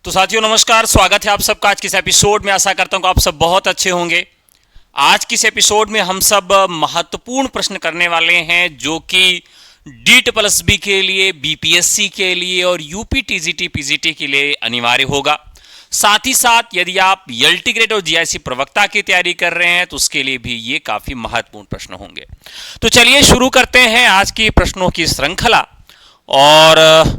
तो साथियों नमस्कार, स्वागत है आप सबका आज के इस एपिसोड में। आशा करता हूं कि आप सब बहुत अच्छे होंगे। आज की इस एपिसोड में हम सब महत्वपूर्ण प्रश्न करने वाले हैं जो कि DSSB के लिए, BPSC के लिए और यूपी TGT PGT के लिए अनिवार्य होगा। साथ ही साथ यदि आप LT ग्रेड और GIC प्रवक्ता की तैयारी कर रहे हैं तो उसके लिए भी ये काफी महत्वपूर्ण प्रश्न होंगे। तो चलिए शुरू करते हैं आज की प्रश्नों की श्रृंखला। और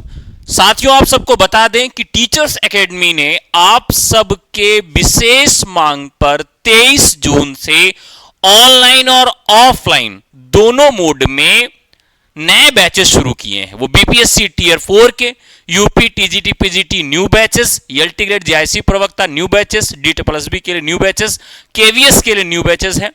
साथियों आप सबको बता दें कि टीचर्स एकेडमी ने आप सबके विशेष मांग पर 23 जून से ऑनलाइन और ऑफलाइन दोनों मोड में नए बैचेस शुरू किए हैं। वो BPSC टियर 4 के, UP TGT PGT new batches, LT grade GIC प्रवक्ता न्यू बैचेस, DSSB के लिए न्यू बैचेस, KVS के लिए न्यू बैचेस हैं।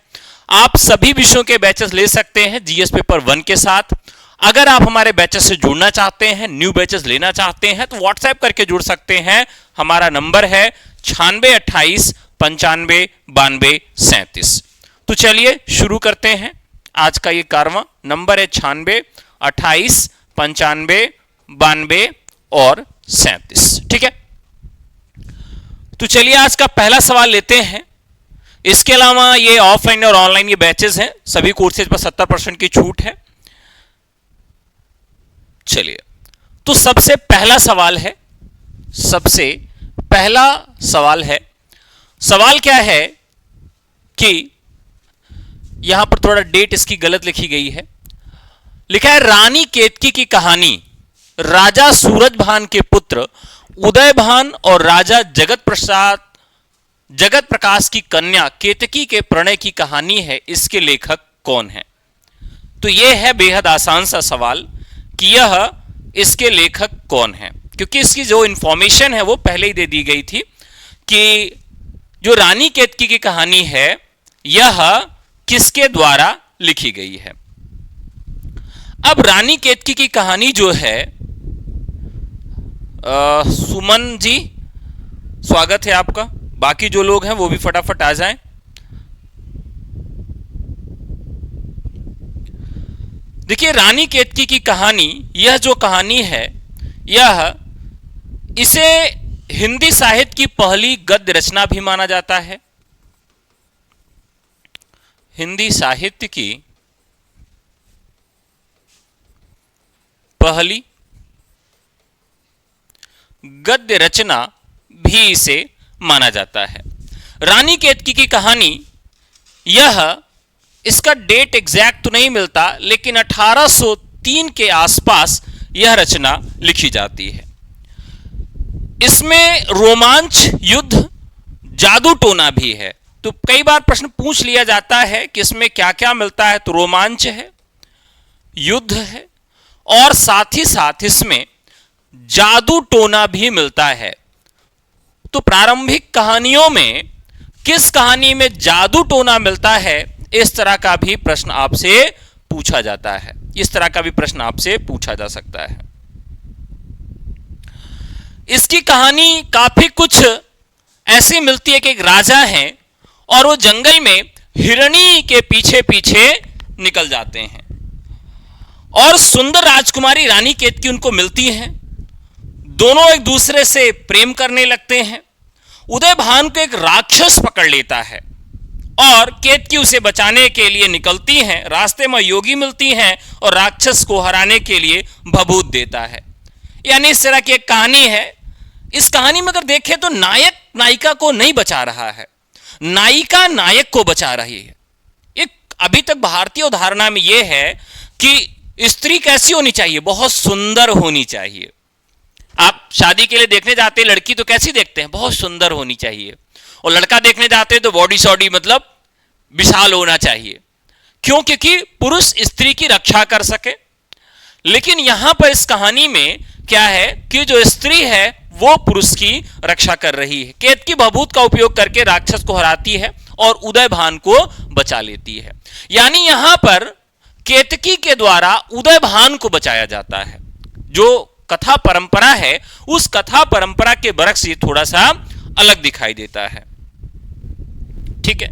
आप सभी विषयों के बैचेस ले सकते हैं GS पेपर 1 के साथ। अगर आप हमारे बैचेस से जुड़ना चाहते हैं, न्यू बैचेस लेना चाहते हैं तो व्हाट्सएप करके जुड़ सकते हैं। हमारा नंबर है 9628 95 92 37। तो चलिए शुरू करते हैं आज का ये कारवां। नंबर है 96 28 95 92 और 37। ठीक है, तो चलिए आज का पहला सवाल लेते हैं। इसके अलावा ये ऑफलाइन और ऑनलाइन ये बैचेस हैं, सभी कोर्सेज पर 70% की छूट है। चलिए, तो सबसे पहला सवाल है, सवाल क्या है कि यहां पर थोड़ा डेट इसकी गलत लिखी गई है। लिखा है रानी केतकी की कहानी राजा सूरजभान के पुत्र उदयभान और राजा जगत प्रकाश की कन्या केतकी के प्रणय की कहानी है। इसके लेखक कौन है? तो यह है बेहद आसान सा सवाल कि यह इसके लेखक कौन है, क्योंकि इसकी जो इंफॉर्मेशन है वो पहले ही दे दी गई थी कि जो रानी केतकी की कहानी है यह किसके द्वारा लिखी गई है। अब रानी केतकी की कहानी जो है, सुमन जी स्वागत है आपका, बाकी जो लोग हैं वो भी फटाफट आ जाएं। देखिए, रानी केतकी की कहानी, यह जो कहानी है इसे हिंदी साहित्य की पहली गद्य रचना भी माना जाता है। हिंदी साहित्य की पहली गद्य रचना भी इसे माना जाता है। रानी केतकी की कहानी, इसका डेट एग्जैक्ट तो नहीं मिलता, लेकिन 1803 के आसपास यह रचना लिखी जाती है। इसमें रोमांच, युद्ध, जादू टोना भी है। तो कई बार प्रश्न पूछ लिया जाता है कि इसमें क्या क्या मिलता है, तो रोमांच है, युद्ध है और साथ ही साथ इसमें जादू टोना भी मिलता है। तो प्रारंभिक कहानियों में किस कहानी में जादू टोना मिलता है, इस तरह का भी प्रश्न आपसे पूछा जाता है। इस तरह का भी प्रश्न आपसे पूछा जा सकता है। इसकी कहानी काफी कुछ ऐसी मिलती है कि एक राजा हैं और वो जंगल में हिरणी के पीछे पीछे निकल जाते हैं और सुंदर राजकुमारी रानी केतकी उनको मिलती हैं। दोनों एक दूसरे से प्रेम करने लगते हैं। उदयभान को एक राक्षस पकड़ लेता है और केतकी उसे बचाने के लिए निकलती हैं। रास्ते में योगी मिलती हैं और राक्षस को हराने के लिए भभूत देता है। यानी इस तरह की एक कहानी है। इस कहानी में अगर देखें तो नायक नायिका को नहीं बचा रहा है, नायिका नायक को बचा रही है। एक अभी तक भारतीय धारणा में यह है कि स्त्री कैसी होनी चाहिए, बहुत सुंदर होनी चाहिए। आप शादी के लिए देखने जाते हैं, लड़की तो कैसी देखते हैं, बहुत सुंदर होनी चाहिए। और लड़का देखने जाते हैं तो बॉडी सॉडी मतलब विशाल होना चाहिए। क्यों? क्योंकि पुरुष स्त्री की रक्षा कर सके। लेकिन यहां पर इस कहानी में क्या है कि जो स्त्री है वो पुरुष की रक्षा कर रही है। केतकी भभूत का उपयोग करके राक्षस को हराती है और उदयभान को बचा लेती है। यानी यहां पर केतकी के द्वारा उदयभान को बचाया जाता है। जो कथा परंपरा है उस कथा परंपरा के बरक्स से थोड़ा सा अलग दिखाई देता है। ठीक है,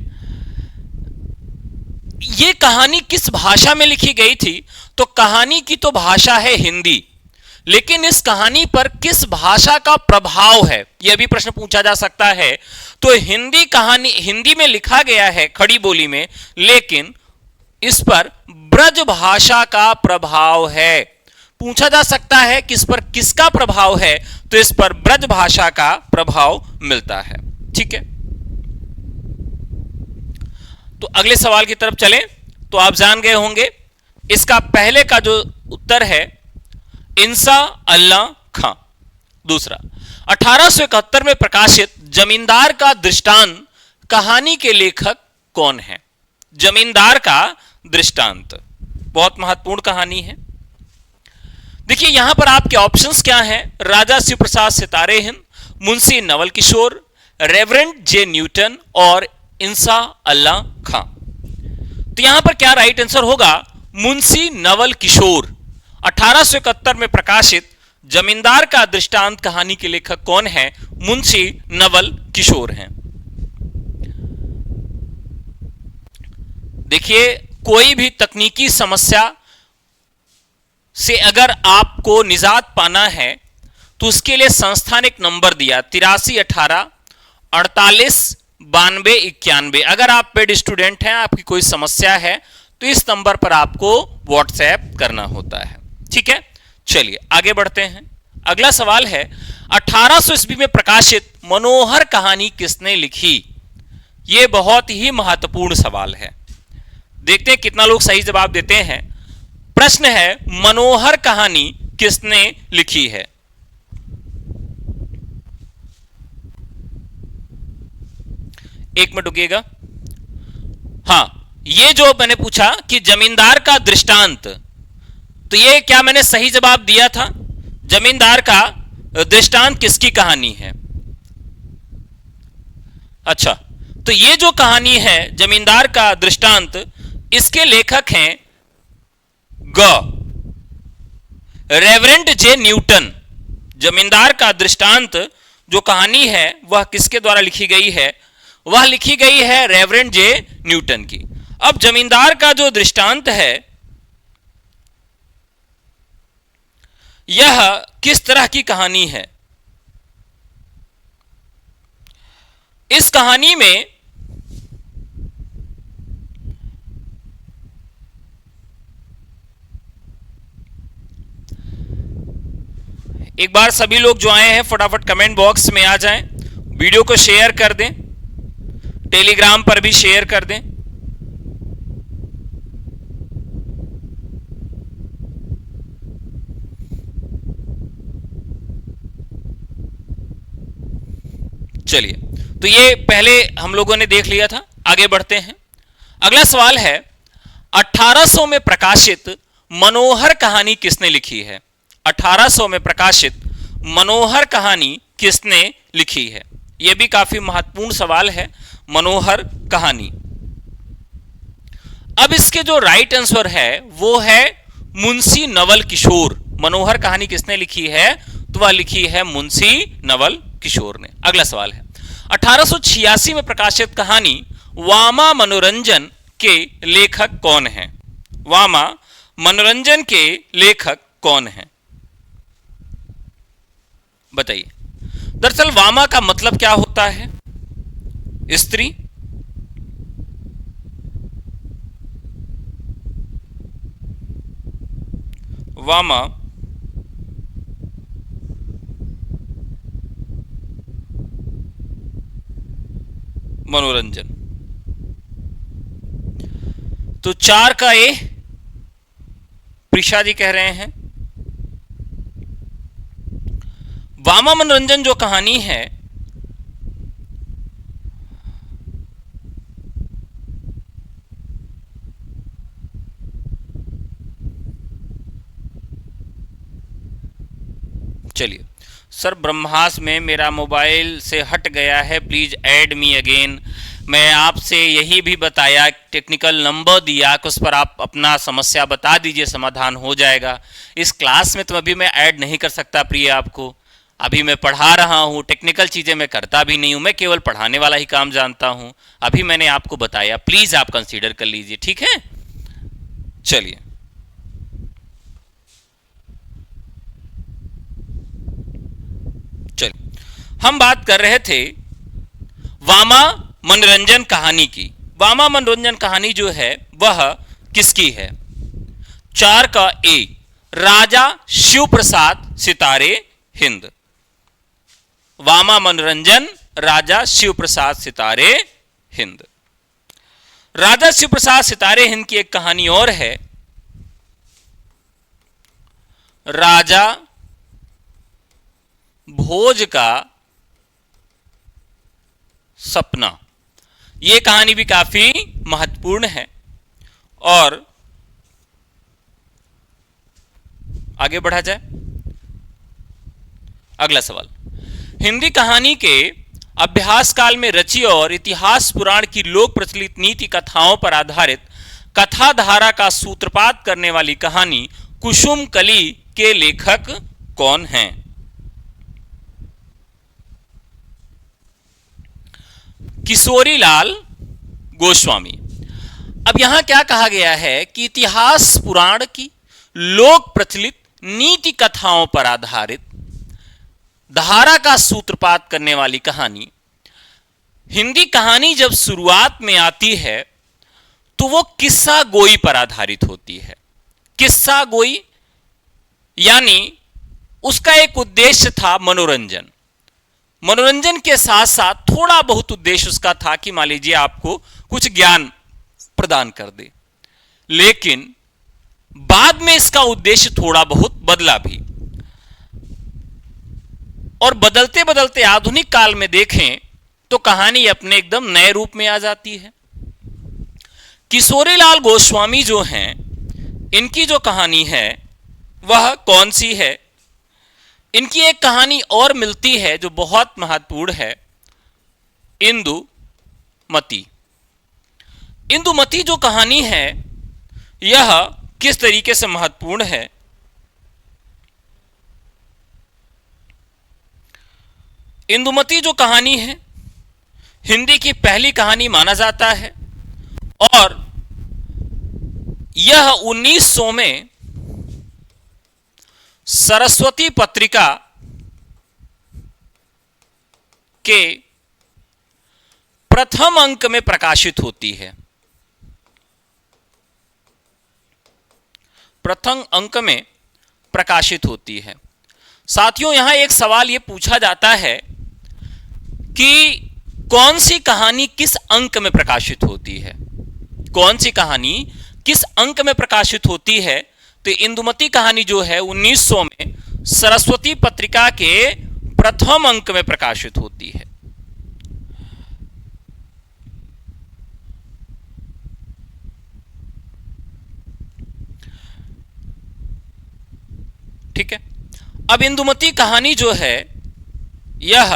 ये कहानी किस भाषा में लिखी गई थी? तो कहानी की तो भाषा है हिंदी। लेकिन इस कहानी पर किस भाषा का प्रभाव है, यह भी प्रश्न पूछा जा सकता है। तो हिंदी में लिखा गया है खड़ी बोली में, लेकिन इस पर ब्रज भाषा का प्रभाव है। पूछा जा सकता है कि इस पर किसका प्रभाव है, तो इस पर ब्रज भाषा का प्रभाव मिलता है। ठीक है, तो अगले सवाल की तरफ चलें। तो आप जान गए होंगे इसका पहले का जो उत्तर है इंसा अल्लाह खां। दूसरा, 1871 में प्रकाशित जमींदार का दृष्टांत कहानी के लेखक कौन है? जमींदार का दृष्टांत बहुत महत्वपूर्ण कहानी है। देखिए यहां पर आपके ऑप्शंस क्या हैं? राजा शिव प्रसाद सितारे हिंद, मुंशी नवल किशोर, रेवरेंड जे न्यूटन और इंसा अल्लाह खां। तो यहां पर क्या राइट आंसर होगा? मुंशी नवल किशोर। 1871 में प्रकाशित जमींदार का दृष्टांत कहानी के लेखक कौन है? मुंशी नवल किशोर हैं। देखिए कोई भी तकनीकी समस्या से अगर आपको निजात पाना है तो उसके लिए संस्था ने एक नंबर दिया 8318 48 92 91। अगर आप पेड स्टूडेंट हैं, आपकी कोई समस्या है तो इस नंबर पर आपको व्हाट्सएप करना होता है। ठीक है, चलिए आगे बढ़ते हैं। अगला सवाल है 1800 ईस्वी में प्रकाशित मनोहर कहानी किसने लिखी? यह बहुत ही महत्वपूर्ण सवाल है। देखते हैं कितना लोग सही जवाब देते हैं। प्रश्न है मनोहर कहानी किसने लिखी है? एक मिनट रुकिएगा। हां, ये जो मैंने पूछा कि जमींदार का दृष्टांत, तो ये क्या मैंने सही जवाब दिया था? जमींदार का दृष्टांत किसकी कहानी है? अच्छा, तो ये जो कहानी है जमींदार का दृष्टांत, इसके लेखक हैं रेवरेंड जे न्यूटन। जमींदार का दृष्टांत जो कहानी है वह किसके द्वारा लिखी गई है? वह लिखी गई है रेवरेंड जे न्यूटन की। अब जमींदार का जो दृष्टांत है यह किस तरह की कहानी है? इस कहानी में एक बार सभी लोग जो आए हैं फटाफट कमेंट बॉक्स में आ जाएं, वीडियो को शेयर कर दें, टेलीग्राम पर भी शेयर कर दें। चलिए, तो ये पहले हम लोगों ने देख लिया था, आगे बढ़ते हैं। अगला सवाल है 1800 में प्रकाशित मनोहर कहानी किसने लिखी है? 1800 में प्रकाशित मनोहर कहानी किसने लिखी है? यह भी काफी महत्वपूर्ण सवाल है, मनोहर कहानी। अब इसके जो राइट आंसर है वो है मुंशी नवल किशोर। मनोहर कहानी किसने लिखी है? तो वह लिखी है मुंशी नवल किशोर ने। अगला सवाल है 1886 में प्रकाशित कहानी वामा मनोरंजन के लेखक कौन है? वामा मनोरंजन के लेखक कौन है? बताइए। दरअसल वामा का मतलब क्या होता है? स्त्री। वामा मनोरंजन। तो 4 का ए प्रिशा जी कह रहे हैं। वामा मनोरंजन जो कहानी है चलिए सर, ब्रह्मास में मेरा मोबाइल से हट गया है, प्लीज ऐड मी अगेन। मैं आपसे यही भी बताया, टेक्निकल नंबर दिया कि उस पर आप अपना समस्या बता दीजिए, समाधान हो जाएगा। इस क्लास में तो अभी मैं ऐड नहीं कर सकता प्रिय आपको, अभी मैं पढ़ा रहा हूँ, टेक्निकल चीज़ें मैं करता भी नहीं हूँ, मैं केवल पढ़ाने वाला ही काम जानता हूँ। अभी मैंने आपको बताया, प्लीज़ आप कंसीडर कर लीजिए, ठीक है। चलिए हम बात कर रहे थे वामा मनोरंजन कहानी की। वामा मनोरंजन कहानी जो है वह किसकी है? 4 का ए, राजा शिव प्रसाद सितारे हिंद। वामा मनोरंजन, राजा शिव प्रसाद सितारे हिंद। राजा शिव प्रसाद सितारे हिंद की एक कहानी और है, राजा भोज का सपना। यह कहानी भी काफी महत्वपूर्ण है। और आगे बढ़ा जाए, अगला सवाल। हिंदी कहानी के अभ्यास काल में रची और इतिहास पुराण की लोक प्रचलित नीति कथाओं पर आधारित कथा धारा का सूत्रपात करने वाली कहानी कुसुम कली के लेखक कौन हैं? किशोरीलाल गोस्वामी। अब यहां क्या कहा गया है कि इतिहास पुराण की लोक प्रचलित नीति कथाओं पर आधारित धारा का सूत्रपात करने वाली कहानी। हिंदी कहानी जब शुरुआत में आती है तो वो किस्सा गोई पर आधारित होती है। किस्सा गोई यानी उसका एक उद्देश्य था मनोरंजन। मनोरंजन के साथ साथ थोड़ा बहुत उद्देश्य उसका था कि मान लीजिए आपको कुछ ज्ञान प्रदान कर दे। लेकिन बाद में इसका उद्देश्य थोड़ा बहुत बदला भी, और बदलते बदलते आधुनिक काल में देखें तो कहानी अपने एकदम नए रूप में आ जाती है। किशोरीलाल गोस्वामी जो हैं, इनकी जो कहानी है वह कौन सी है? इनकी एक कहानी और मिलती है जो बहुत महत्वपूर्ण है, इंदुमती। इंदुमती जो कहानी है यह किस तरीके से महत्वपूर्ण है? इंदुमती जो कहानी है हिंदी की पहली कहानी माना जाता है और यह 1900 में सरस्वती पत्रिका के प्रथम अंक में प्रकाशित होती है। प्रथम अंक में प्रकाशित होती है। साथियों, यहां एक सवाल यह पूछा जाता है कि कौन सी कहानी किस अंक में प्रकाशित होती है? कौन सी कहानी किस अंक में प्रकाशित होती है? तो इंदुमती कहानी जो है 1900 में सरस्वती पत्रिका के प्रथम अंक में प्रकाशित होती है। ठीक है। अब इंदुमती कहानी जो है यह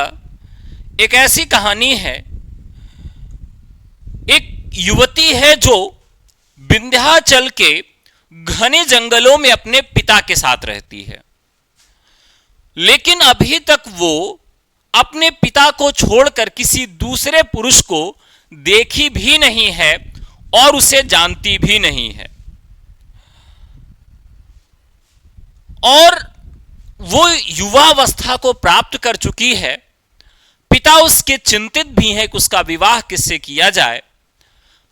एक ऐसी कहानी है, एक युवती है जो विंध्याचल के घने जंगलों में अपने पिता के साथ रहती है, लेकिन अभी तक वो अपने पिता को छोड़कर किसी दूसरे पुरुष को देखी भी नहीं है और उसे जानती भी नहीं है। और वो युवावस्था को प्राप्त कर चुकी है। पिता उसके चिंतित भी हैं कि उसका विवाह किससे किया जाए।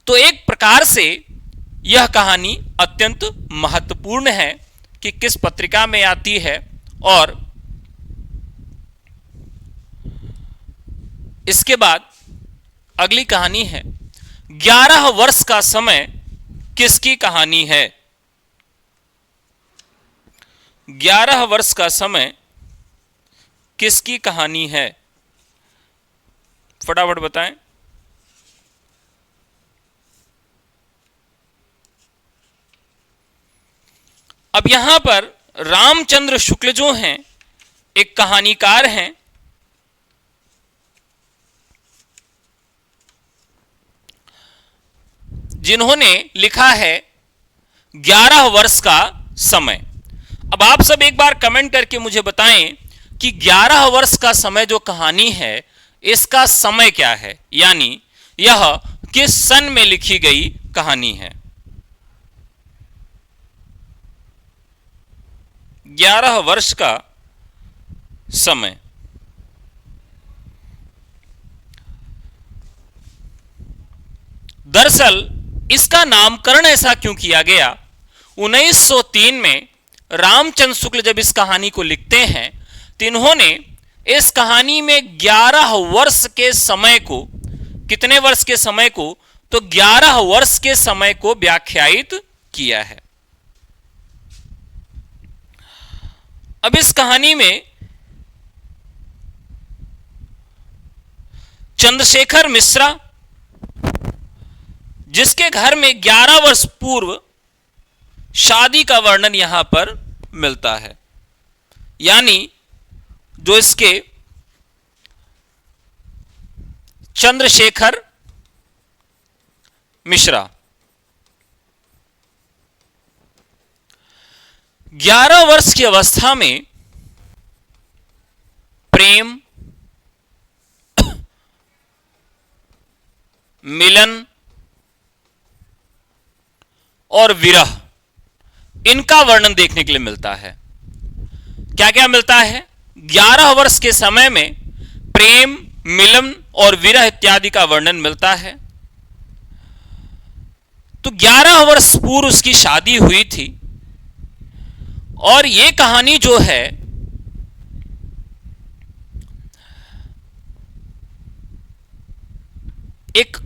तो एक प्रकार से यह कहानी अत्यंत महत्वपूर्ण है कि किस पत्रिका में आती है। और इसके बाद अगली कहानी है 11 वर्ष का समय किसकी कहानी है? 11 वर्ष का समय किसकी कहानी है? फटाफट बताएं। अब यहां पर रामचंद्र शुक्ल जो हैं एक कहानीकार हैं। जिन्होंने लिखा है 11 वर्ष का समय। अब आप सब एक बार कमेंट करके मुझे बताएं कि 11 वर्ष का समय जो कहानी है इसका समय क्या है, यानी यह किस सन में लिखी गई कहानी है? 11 वर्ष का समय। दरअसल इसका नामकरण ऐसा क्यों किया गया? 1903 में रामचंद्र शुक्ल जब इस कहानी को लिखते हैं तो इन्होंने इस कहानी में 11 वर्ष के समय को, कितने वर्ष के समय को? तो 11 वर्ष के समय को व्याख्यायित किया है। अब इस कहानी में चंद्रशेखर मिश्रा, जिसके घर में 11 वर्ष पूर्व शादी का वर्णन यहां पर मिलता है, यानी जो इसके चंद्रशेखर मिश्रा 11 वर्ष की अवस्था में प्रेम, मिलन और विरह, इनका वर्णन देखने के लिए मिलता है। क्या क्या मिलता है? 11 वर्ष के समय में प्रेम, मिलन और विरह इत्यादि का वर्णन मिलता है। तो 11 वर्ष पूर्व उसकी शादी हुई थी और यह कहानी जो है एक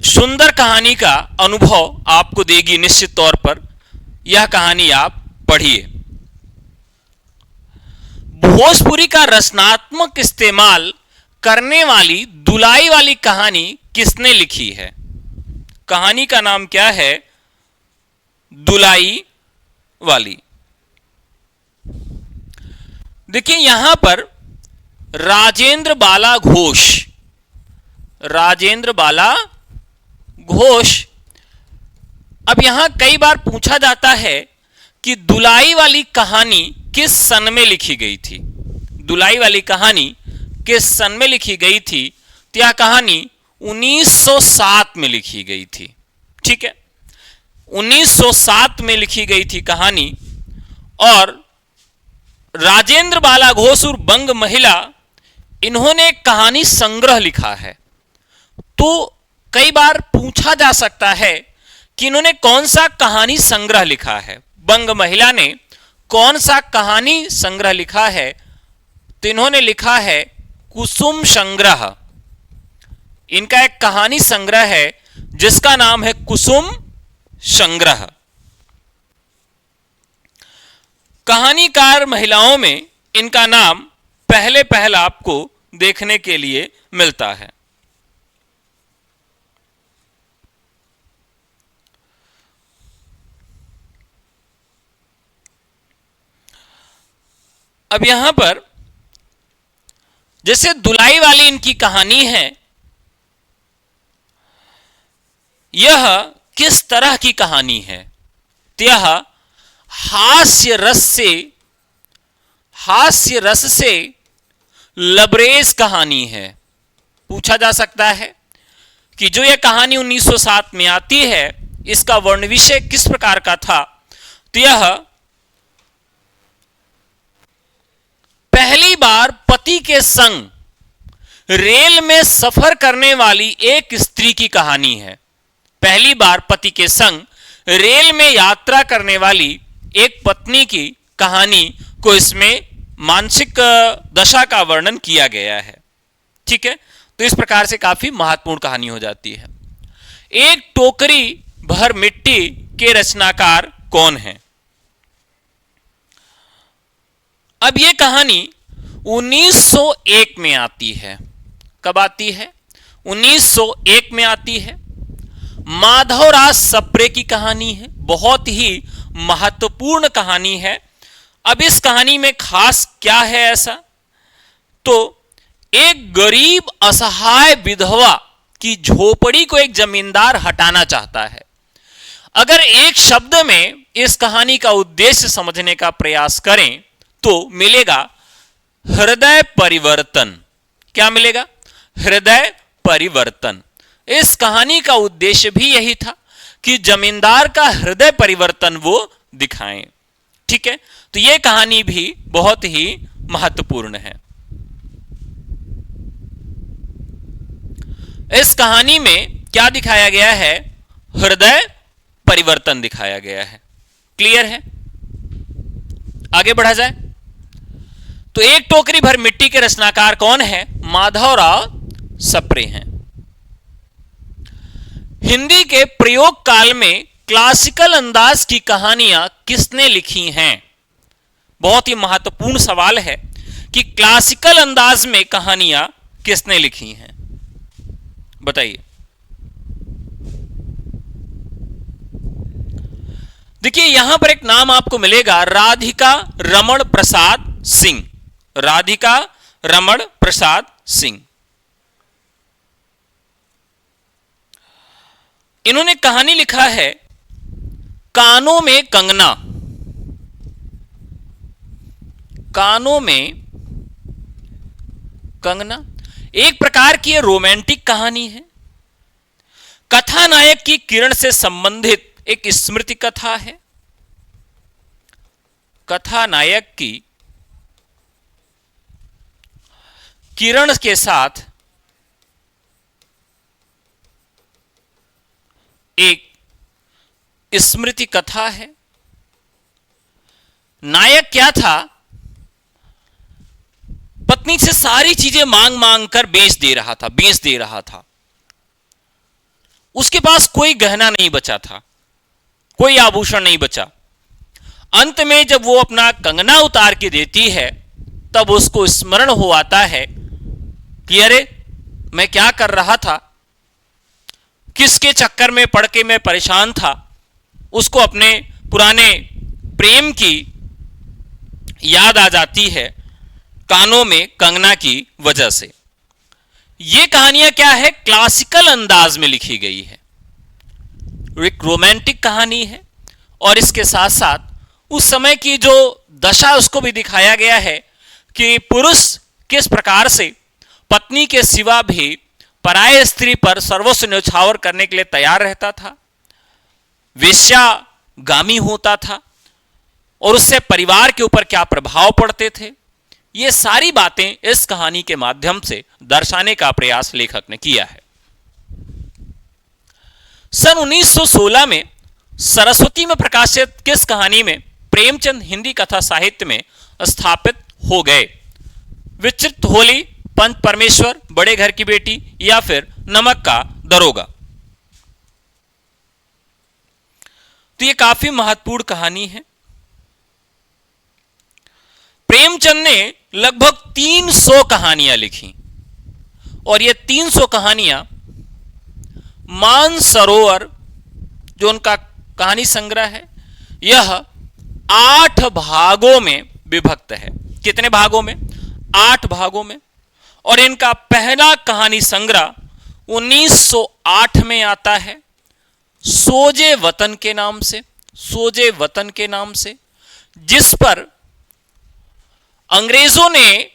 सुंदर कहानी का अनुभव आपको देगी निश्चित तौर पर। यह कहानी आप पढ़िए। भोजपुरी का रचनात्मक इस्तेमाल करने वाली दुलाई वाली कहानी किसने लिखी है? कहानी का नाम क्या है? दुलाई वाली। देखिए यहां पर राजेंद्र बाला घोष, राजेंद्र बाला घोष। अब यहां कई बार पूछा जाता है कि दुलाई वाली कहानी किस सन में लिखी गई थी? दुलाई वाली कहानी किस सन में लिखी गई थी? तो यह कहानी 1907 में लिखी गई थी। ठीक है, 1907 में लिखी गई थी कहानी। और राजेंद्र बाला घोष और बंग महिला, इन्होंने एक कहानी संग्रह लिखा है। तो कई बार पूछा जा सकता है कि इन्होंने कौन सा कहानी संग्रह लिखा है। बंग महिला ने कौन सा कहानी संग्रह लिखा है? तो इन्होंने लिखा है कुसुम संग्रह। इनका एक कहानी संग्रह है जिसका नाम है कुसुम संग्रह। कहानीकार महिलाओं में इनका नाम पहले आपको देखने के लिए मिलता है। अब यहां पर जैसे दुलाई वाली इनकी कहानी है, यह किस तरह की कहानी है? तो यह हास्य रस से लबरेज कहानी है। पूछा जा सकता है कि जो यह कहानी 1907 में आती है, इसका वर्ण विषय किस प्रकार का था? तो यह पहली बार पति के संग रेल में सफर करने वाली एक स्त्री की कहानी है। पहली बार पति के संग रेल में यात्रा करने वाली एक पत्नी की कहानी को इसमें मानसिक दशा का वर्णन किया गया है। ठीक है, तो इस प्रकार से काफी महत्वपूर्ण कहानी हो जाती है। एक टोकरी भर मिट्टी के रचनाकार कौन है? अब यह कहानी 1901 में आती है। कब आती है? 1901 में आती है। माधवराज सप्रे की कहानी है, बहुत ही महत्वपूर्ण कहानी है। अब इस कहानी में खास क्या है ऐसा? तो एक गरीब असहाय विधवा की झोपड़ी को एक जमींदार हटाना चाहता है। अगर एक शब्द में इस कहानी का उद्देश्य समझने का प्रयास करें तो मिलेगा हृदय परिवर्तन। क्या मिलेगा? हृदय परिवर्तन। इस कहानी का उद्देश्य भी यही था कि जमींदार का हृदय परिवर्तन वो दिखाएं। ठीक है, तो यह कहानी भी बहुत ही महत्वपूर्ण है। इस कहानी में क्या दिखाया गया है? हृदय परिवर्तन दिखाया गया है। क्लियर है? आगे बढ़ा जाए तो एक टोकरी भर मिट्टी के रचनाकार कौन है? माधवराव सप्रे हैं। हिंदी के प्रयोग काल में क्लासिकल अंदाज की कहानियां किसने लिखी हैं? बहुत ही महत्वपूर्ण सवाल है कि क्लासिकल अंदाज में कहानियां किसने लिखी हैं, बताइए। देखिए यहां पर एक नाम आपको मिलेगा, राधिका रमण प्रसाद सिंह। राधिका रमण प्रसाद सिंह। इन्होंने कहानी लिखा है कानों में कंगना। कानों में कंगना एक प्रकार की रोमांटिक कहानी है। कथानायक की किरण से संबंधित एक स्मृति कथा है। कथानायक की किरण के साथ एक स्मृति कथा है। नायक क्या था? पत्नी से सारी चीजें मांग मांग कर बेच दे रहा था। उसके पास कोई गहना नहीं बचा था, कोई आभूषण नहीं बचा। अंत में जब वो अपना कंगना उतार के देती है तब उसको स्मरण हो आता है कि अरे मैं क्या कर रहा था, किसके चक्कर में पड़ के मैं परेशान था। उसको अपने पुराने प्रेम की याद आ जाती है कानों में कंगना की वजह से। ये कहानियां क्या है? क्लासिकल अंदाज में लिखी गई है। एक रोमांटिक कहानी है और इसके साथ साथ उस समय की जो दशा उसको भी दिखाया गया है कि पुरुष किस प्रकार से पत्नी के सिवा भी पराय स्त्री पर सर्वस्व न्यौछावर करने के लिए तैयार रहता था, वेश्यागामी होता था और उससे परिवार के ऊपर क्या प्रभाव पड़ते थे। ये सारी बातें इस कहानी के माध्यम से दर्शाने का प्रयास लेखक ने किया है। सन 1916 में सरस्वती में प्रकाशित किस कहानी में प्रेमचंद हिंदी कथा साहित्य में स्थापित हो गए? विचित्र होली, पंच परमेश्वर, बड़े घर की बेटी या फिर नमक का दरोगा? तो यह काफी महत्वपूर्ण कहानी है। प्रेमचंद ने लगभग 300 कहानियां लिखी और ये 300 कहानियां मानसरोवर जो उनका कहानी संग्रह है यह 8 भागों में विभक्त है। कितने भागों में? 8 भागों में। और इनका पहला कहानी संग्रह 1908 में आता है सोजे वतन के नाम से। सोजे वतन के नाम से, जिस पर अंग्रेजों ने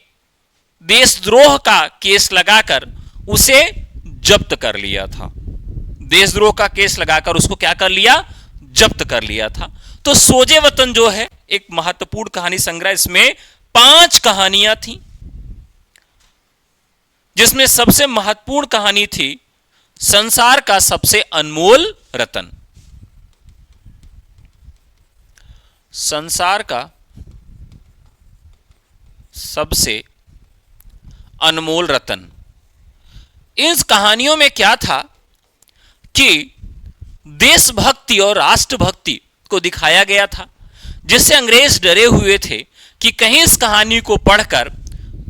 देशद्रोह का केस लगाकर उसे जब्त कर लिया था। देशद्रोह का केस लगाकर उसको क्या कर लिया? जब्त कर लिया था। तो सोजे वतन जो है एक महत्वपूर्ण कहानी संग्रह, इसमें 5 कहानियां थी, जिसमें सबसे महत्वपूर्ण कहानी थी संसार का सबसे अनमोल रतन। संसार का सबसे अनमोल रतन। इन कहानियों में क्या था कि देशभक्ति और राष्ट्रभक्ति को दिखाया गया था, जिससे अंग्रेज डरे हुए थे कि कहीं इस कहानी को पढ़कर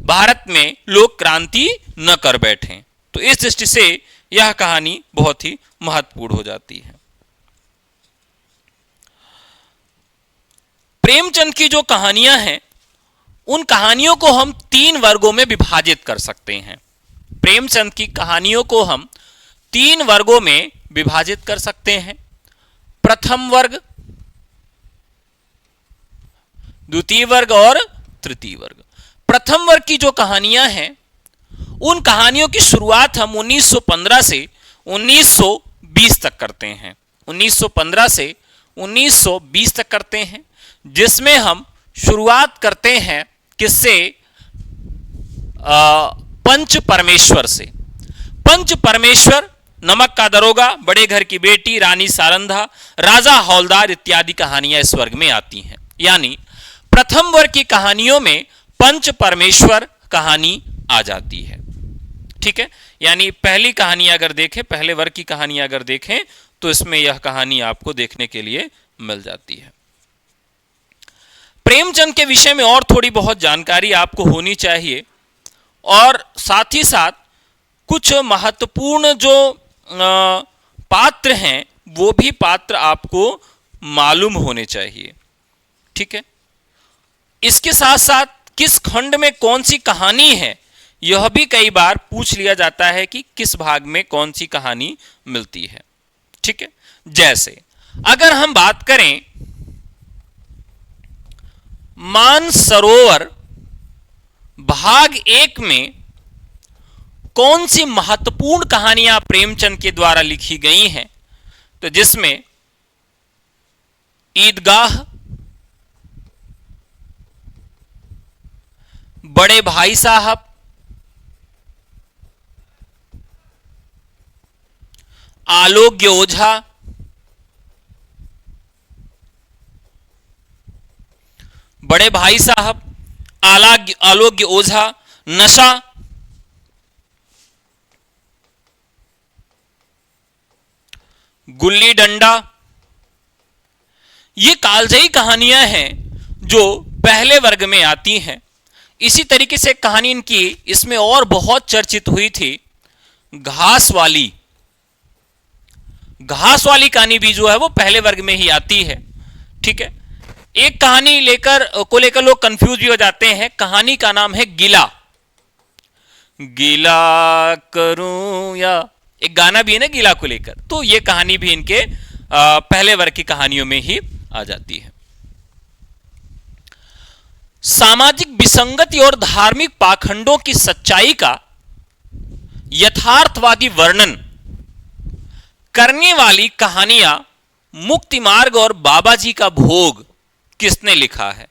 भारत में लोग क्रांति न कर बैठें। तो इस दृष्टि से यह कहानी बहुत ही महत्वपूर्ण हो जाती है। प्रेमचंद की जो कहानियां हैं उन कहानियों को हम 3 वर्गों में विभाजित कर सकते हैं। प्रेमचंद की कहानियों को हम 3 वर्गों में विभाजित कर सकते हैं। प्रथम वर्ग, द्वितीय वर्ग और तृतीय वर्ग। प्रथम वर्ग की जो कहानियां हैं उन कहानियों की शुरुआत हम 1915 से 1920 तक करते हैं। 1915 से 1920 तक करते हैं, जिसमें हम शुरुआत करते हैं किससे? पंच परमेश्वर से। पंच परमेश्वर नमक का दरोगा, बड़े घर की बेटी, रानी सारंधा, राजा हौलदार इत्यादि कहानियां इस वर्ग में आती हैं। यानी प्रथम वर्ग की कहानियों में पंच परमेश्वर कहानी आ जाती है। ठीक है, यानी पहली कहानी अगर देखें, पहले वर्ग की कहानी अगर देखें तो इसमें यह कहानी आपको देखने के लिए मिल जाती है। प्रेमचंद के विषय में और थोड़ी बहुत जानकारी आपको होनी चाहिए और साथ ही साथ कुछ महत्वपूर्ण जो पात्र हैं वो भी पात्र आपको मालूम होने चाहिए। ठीक है, इसके साथ साथ किस खंड में कौन सी कहानी है यह भी कई बार पूछ लिया जाता है कि किस भाग में कौन सी कहानी मिलती है। ठीक है, जैसे अगर हम बात करें मानसरोवर भाग 1 में कौन सी महत्वपूर्ण कहानियां प्रेमचंद के द्वारा लिखी गई हैं, तो जिसमें ईदगाह, बड़े भाई साहब, आलोक्य ओझा, बड़े भाई साहब, आलोक्य ओझा, नशा, गुल्ली डंडा, ये कालजयी कहानियां हैं जो पहले वर्ग में आती हैं। इसी तरीके से कहानी इनकी इसमें और बहुत चर्चित हुई थी, घास वाली कहानी भी जो है वो पहले वर्ग में ही आती है। ठीक है, एक कहानी लेकर लोग कंफ्यूज भी हो जाते हैं। कहानी का नाम है गिला, गिला करूं, या एक गाना भी है ना गिला को लेकर, तो ये कहानी भी इनके पहले वर्ग की कहानियों में ही आ जाती है। सामाजिक विसंगति और धार्मिक पाखंडों की सच्चाई का यथार्थवादी वर्णन करने वाली कहानियां मुक्ति मार्ग और बाबा जी का भोग किसने लिखा है?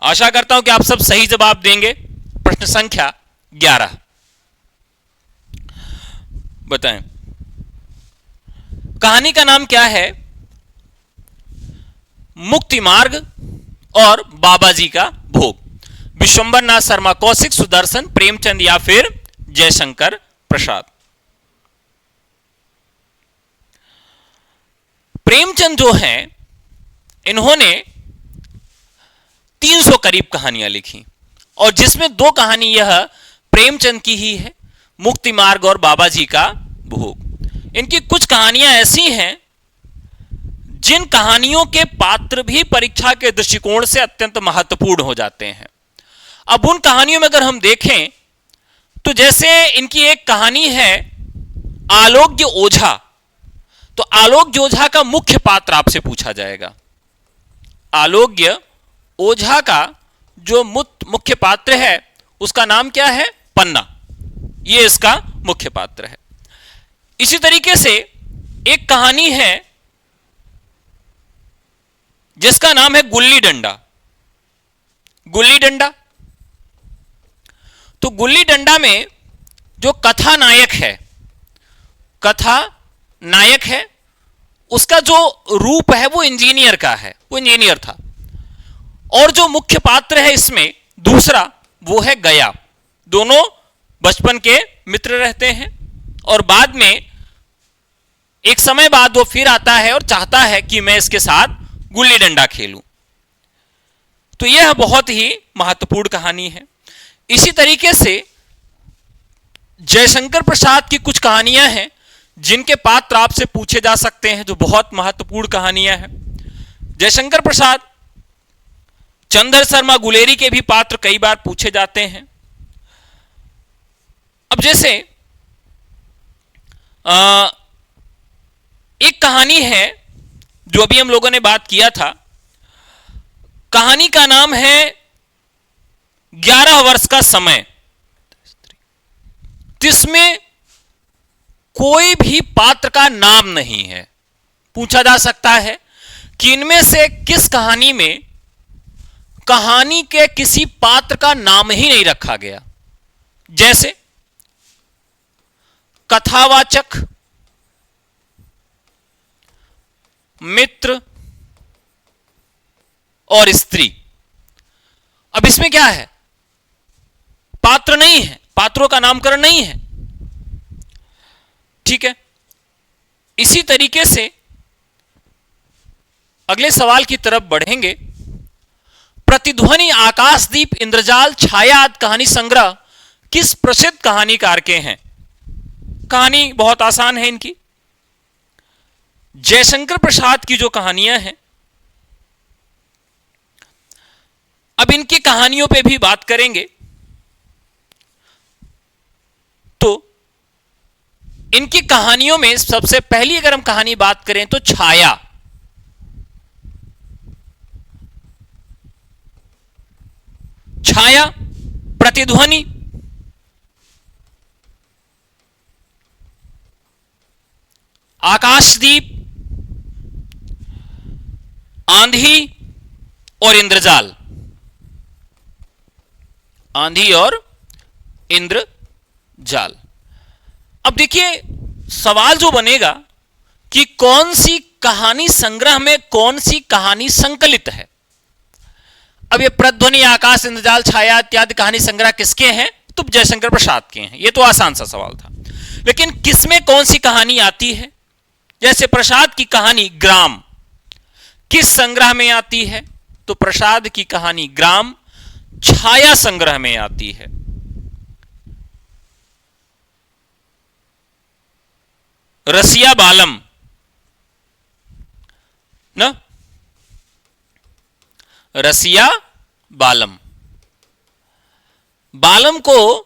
आशा करता हूं कि आप सब सही जवाब देंगे। प्रश्न संख्या 11 बताएं, कहानी का नाम क्या है? मुक्ति मार्ग और बाबा जी का भोग। विश्वंभर नाथ शर्मा कौशिक, सुदर्शन, प्रेमचंद या फिर जयशंकर प्रसाद? प्रेमचंद जो हैं इन्होंने 300 करीब कहानियां लिखी और जिसमें 2 कहानी यह प्रेमचंद की ही है, मुक्ति मार्ग और बाबा जी का भोग। इनकी कुछ कहानियां ऐसी हैं जिन कहानियों के पात्र भी परीक्षा के दृष्टिकोण से अत्यंत महत्वपूर्ण हो जाते हैं। अब उन कहानियों में अगर हम देखें तो जैसे इनकी एक कहानी है आलोक्य ओझा, तो आलोक्य ओझा का मुख्य पात्र आपसे पूछा जाएगा। आलोक्य ओझा का जो मुख्य पात्र है उसका नाम क्या है? पन्ना, ये इसका मुख्य पात्र है। इसी तरीके से एक कहानी है जिसका नाम है गुल्ली डंडा। गुल्ली डंडा, तो गुल्ली डंडा में जो कथा नायक है उसका जो रूप है वो इंजीनियर का है, वो इंजीनियर था। और जो मुख्य पात्र है इसमें दूसरा वो है गया। दोनों बचपन के मित्र रहते हैं और बाद में एक समय बाद वो फिर आता है और चाहता है कि मैं इसके साथ गुल्ली डंडा खेलूं। तो यह बहुत ही महत्वपूर्ण कहानी है। इसी तरीके से जयशंकर प्रसाद की कुछ कहानियां हैं जिनके पात्र आपसे पूछे जा सकते हैं, जो बहुत महत्वपूर्ण कहानियां हैं। जयशंकर प्रसाद, चंद्र शर्मा गुलेरी के भी पात्र कई बार पूछे जाते हैं। अब जैसे एक कहानी है जो अभी हम लोगों ने बात किया था, कहानी का नाम है 11 वर्ष का समय। जिसमें कोई भी पात्र का नाम नहीं है। पूछा जा सकता है कि इनमें से किस कहानी में कहानी के किसी पात्र का नाम ही नहीं रखा गया। जैसे कथावाचक, मित्र और स्त्री। अब इसमें क्या है, पात्र नहीं है, पात्रों का नामकरण नहीं है। ठीक है, इसी तरीके से अगले सवाल की तरफ बढ़ेंगे। प्रतिध्वनि, आकाशदीप, इंद्रजाल, छाया आदि कहानी संग्रह किस प्रसिद्ध कहानीकार के हैं? कहानी बहुत आसान है इनकी, जयशंकर प्रसाद की जो कहानियां हैं। अब इनकी कहानियों पे भी बात करेंगे। तो इनकी कहानियों में सबसे पहली अगर हम कहानी बात करें तो छाया। छाया, प्रतिध्वनि, आकाशदीप, आंधी और इंद्रजाल। आंधी और इंद्रजाल। अब देखिए सवाल जो बनेगा कि कौन सी कहानी संग्रह में कौन सी कहानी संकलित है। अब ये प्रतिध्वनि, आकाश, इंद्रजाल, छाया इत्यादि कहानी संग्रह किसके हैं? तो जयशंकर प्रसाद के हैं। ये तो आसान सा सवाल था, लेकिन किसमें कौन सी कहानी आती है? जैसे प्रसाद की कहानी ग्राम किस संग्रह में आती है? तो प्रसाद की कहानी ग्राम छाया संग्रह में आती है। रसिया बालम ना, रसिया बालम। बालम को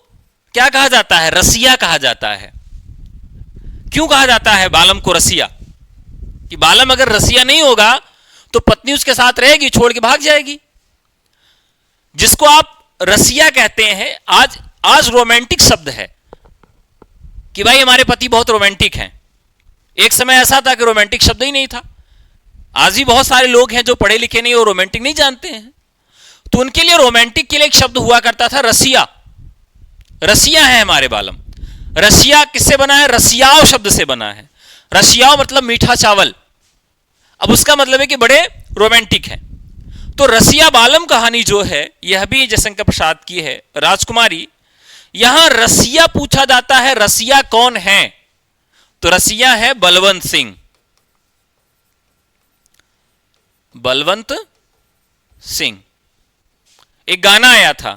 क्या कहा जाता है? रसिया कहा जाता है। क्यों कहा जाता है बालम को रसिया? कि बालम अगर रसिया नहीं होगा तो पत्नी उसके साथ रहेगी, छोड़ के भाग जाएगी। जिसको आप रसिया कहते हैं, आज रोमांटिक शब्द है कि भाई हमारे पति बहुत रोमांटिक हैं। एक समय ऐसा था कि रोमांटिक शब्द ही नहीं था। आज भी बहुत सारे लोग हैं जो पढ़े लिखे नहीं और रोमांटिक नहीं जानते हैं, तो उनके लिए रोमांटिक के लिए एक शब्द हुआ करता था रसिया। रसिया है हमारे बालम। रसिया किससे बना है? रसियाव शब्द से बना है। रसियाव मतलब मीठा चावल। अब उसका मतलब है कि बड़े रोमांटिक हैं। तो रसिया बालम कहानी जो है यह भी जयशंकर प्रसाद की है। राजकुमारी, यहां रसिया पूछा जाता है, रसिया कौन है? तो रसिया है बलवंत सिंह। बलवंत सिंह। एक गाना आया था,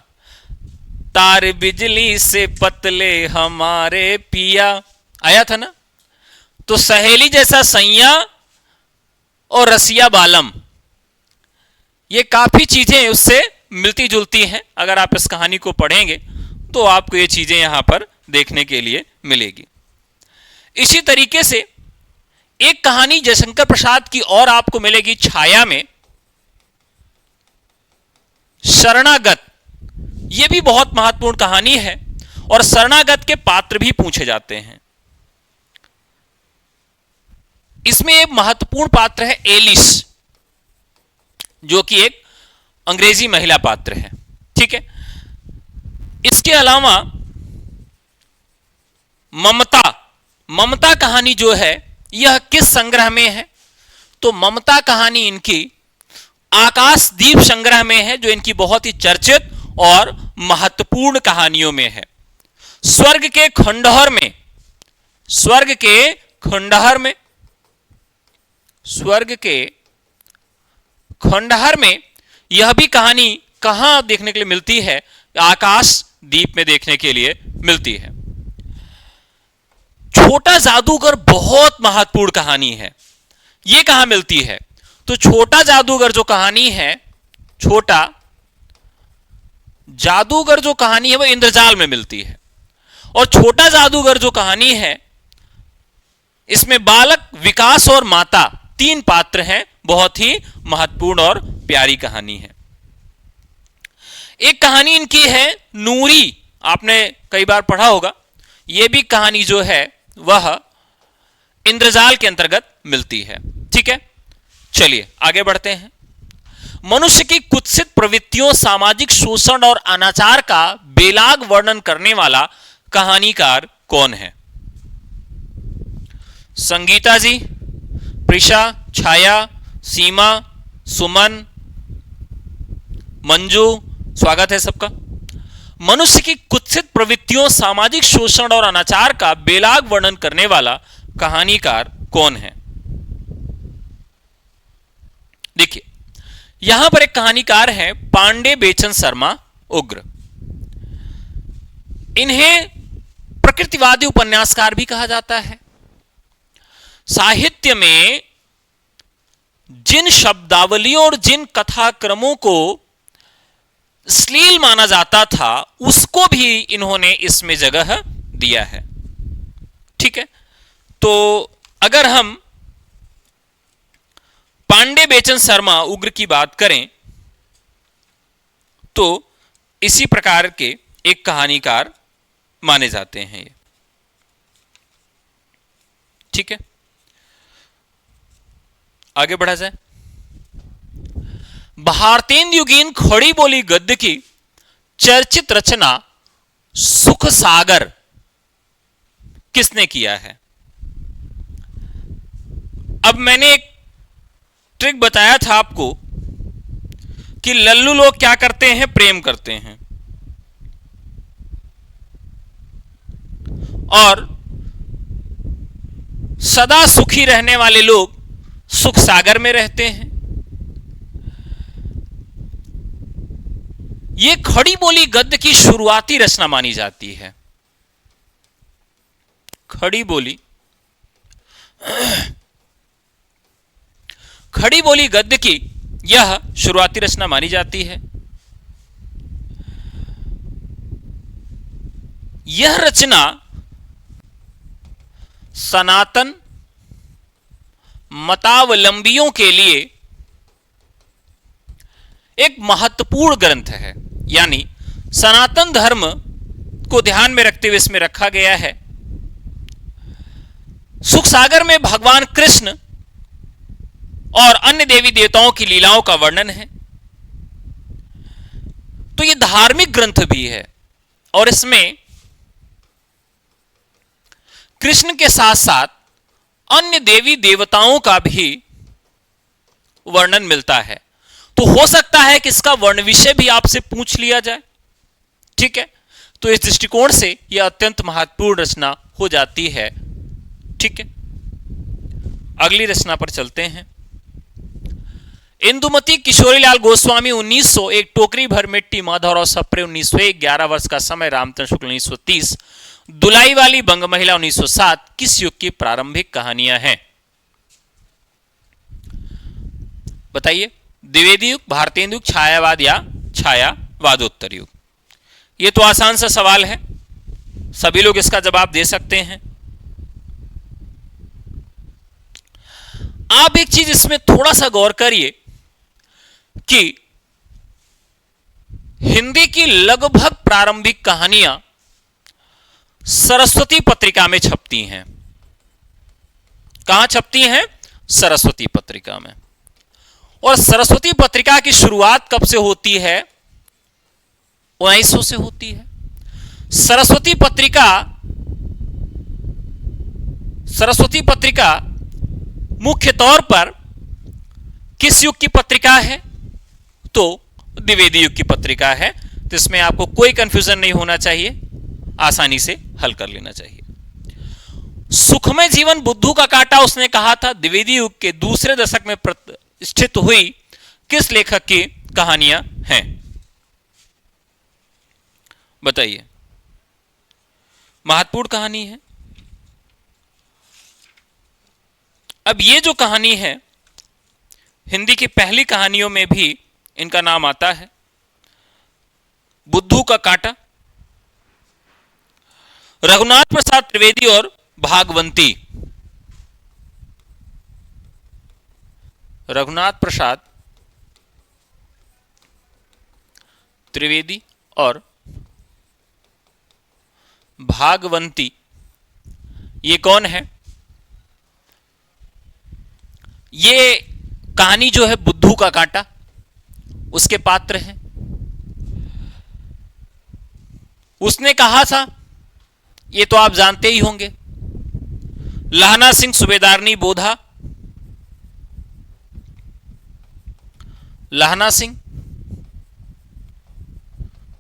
तार बिजली से पतले हमारे पिया, आया था ना। तो सहेली जैसा सैया और रसिया बालम, ये काफी चीजें उससे मिलती जुलती हैं। अगर आप इस कहानी को पढ़ेंगे तो आपको ये चीजें यहां पर देखने के लिए मिलेगी। इसी तरीके से एक कहानी जयशंकर प्रसाद की और आपको मिलेगी छाया में, शरणागत। यह भी बहुत महत्वपूर्ण कहानी है और शरणागत के पात्र भी पूछे जाते हैं। इसमें एक महत्वपूर्ण पात्र है एलिस, जो कि एक अंग्रेजी महिला पात्र है। ठीक है, इसके अलावा ममता कहानी जो है यह किस संग्रह में है? तो ममता कहानी इनकी आकाशदीप संग्रह में है, जो इनकी बहुत ही चर्चित और महत्वपूर्ण कहानियों में है। स्वर्ग के खंडहर में यह भी कहानी कहां देखने के लिए मिलती है? आकाशदीप में देखने के लिए मिलती है। छोटा जादूगर बहुत महत्वपूर्ण कहानी है। यह कहां मिलती है? तो छोटा जादूगर जो कहानी है, छोटा जादूगर जो कहानी है वह इंद्रजाल में मिलती है। और छोटा जादूगर जो कहानी है इसमें बालक, विकास और माता तीन पात्र हैं। बहुत ही महत्वपूर्ण और प्यारी कहानी है। एक कहानी इनकी है नूरी, आपने कई बार पढ़ा होगा। यह भी कहानी जो है वह इंद्रजाल के अंतर्गत मिलती है। ठीक है, चलिए आगे बढ़ते हैं। मनुष्य की कुत्सित प्रवृत्तियों, सामाजिक शोषण और अनाचार का बेलाग वर्णन करने वाला कहानीकार कौन है? संगीता जी, प्रिशा, छाया, सीमा, सुमन, मंजू, स्वागत है सबका। मनुष्य की कुत्सित प्रवृत्तियों, सामाजिक शोषण और अनाचार का बेलाग वर्णन करने वाला कहानीकार कौन है? देखिए, यहां पर एक कहानीकार है पांडे बेचन शर्मा उग्र। इन्हें प्रकृतिवादी उपन्यासकार भी कहा जाता है। साहित्य में जिन शब्दावलियों और जिन कथाक्रमों को श्लील माना जाता था, उसको भी इन्होंने इसमें जगह दिया है। ठीक है, तो अगर हम पांडे बेचन शर्मा उग्र की बात करें तो इसी प्रकार के एक कहानीकार माने जाते हैं ये। ठीक है, आगे बढ़ा जाए। भारतेंदुगीन खड़ी बोली गद्य की चर्चित रचना सुख सागर किसने किया है? अब मैंने एक ट्रिक बताया था आपको कि लल्लू लोग क्या करते हैं, प्रेम करते हैं, और सदा सुखी रहने वाले लोग सुख सागर में रहते हैं। यह खड़ी बोली गद्य की शुरुआती रचना मानी जाती है। खड़ी बोली गद्य की यह शुरुआती रचना मानी जाती है। यह रचना सनातन मतावलंबियों के लिए एक महत्वपूर्ण ग्रंथ है, यानी सनातन धर्म को ध्यान में रखते हुए इसमें रखा गया है। सुख सागर में भगवान कृष्ण और अन्य देवी देवताओं की लीलाओं का वर्णन है। तो यह धार्मिक ग्रंथ भी है और इसमें कृष्ण के साथ साथ अन्य देवी देवताओं का भी वर्णन मिलता है। तो हो सकता है कि इसका वर्ण विषय भी आपसे पूछ लिया जाए। ठीक है, तो इस दृष्टिकोण से यह अत्यंत महत्वपूर्ण रचना हो जाती है। ठीक है, अगली रचना पर चलते हैं। इंदुमती किशोरीलाल गोस्वामी 1900, एक टोकरी भर मिट्टी, माधवराव सप्रे 1901, 11 वर्ष का समय, रामचंद्र शुक्ल 1930, दुलाई वाली बंग महिला 1907 किस युग की प्रारंभिक कहानियां हैं? बताइए। द्विवेदी युग, भारतेंदु युग, छायावाद या छायावादोत्तर युग? यह तो आसान सा सवाल है, सभी लोग इसका जवाब दे सकते हैं। आप एक चीज इसमें थोड़ा सा गौर करिए कि हिंदी की लगभग प्रारंभिक कहानियां सरस्वती पत्रिका में छपती हैं। कहां छपती हैं? सरस्वती पत्रिका में। और सरस्वती पत्रिका की शुरुआत कब से होती है? 1900 से होती है। सरस्वती पत्रिका मुख्य तौर पर किस युग की पत्रिका है? तो द्विवेदी युग की पत्रिका है। तो इसमें आपको कोई कंफ्यूजन नहीं होना चाहिए, आसानी से हल कर लेना चाहिए। सुखमय जीवन बुद्धू का कांटा उसने कहा था द्विवेदी युग के दूसरे दशक में प्रतिष्ठित हुई किस लेखक की कहानियां हैं? बताइए। महत्वपूर्ण कहानी है। अब ये जो कहानी है, हिंदी की पहली कहानियों में भी इनका नाम आता है, बुद्धू का कांटा। रघुनाथ प्रसाद त्रिवेदी और भागवंती। रघुनाथ प्रसाद त्रिवेदी और भागवंती, ये कौन है? ये कहानी जो है बुद्धू का कांटा, उसके पात्र हैं। उसने कहा था, ये तो आप जानते ही होंगे, लहना सिंह सूबेदारनी बोधा, लहना सिंह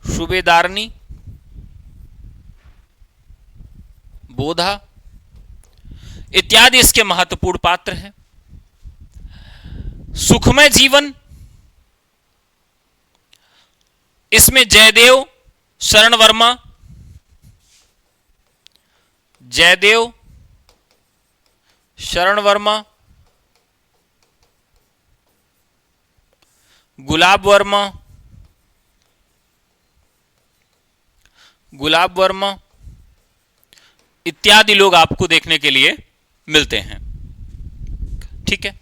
सूबेदारनी बोधा इत्यादि इसके महत्वपूर्ण पात्र हैं। सुखमय जीवन, इसमें जयदेव शरण वर्मा, जयदेव शरण वर्मा, गुलाब वर्मा, गुलाब वर्मा इत्यादि लोग आपको देखने के लिए मिलते हैं। ठीक है,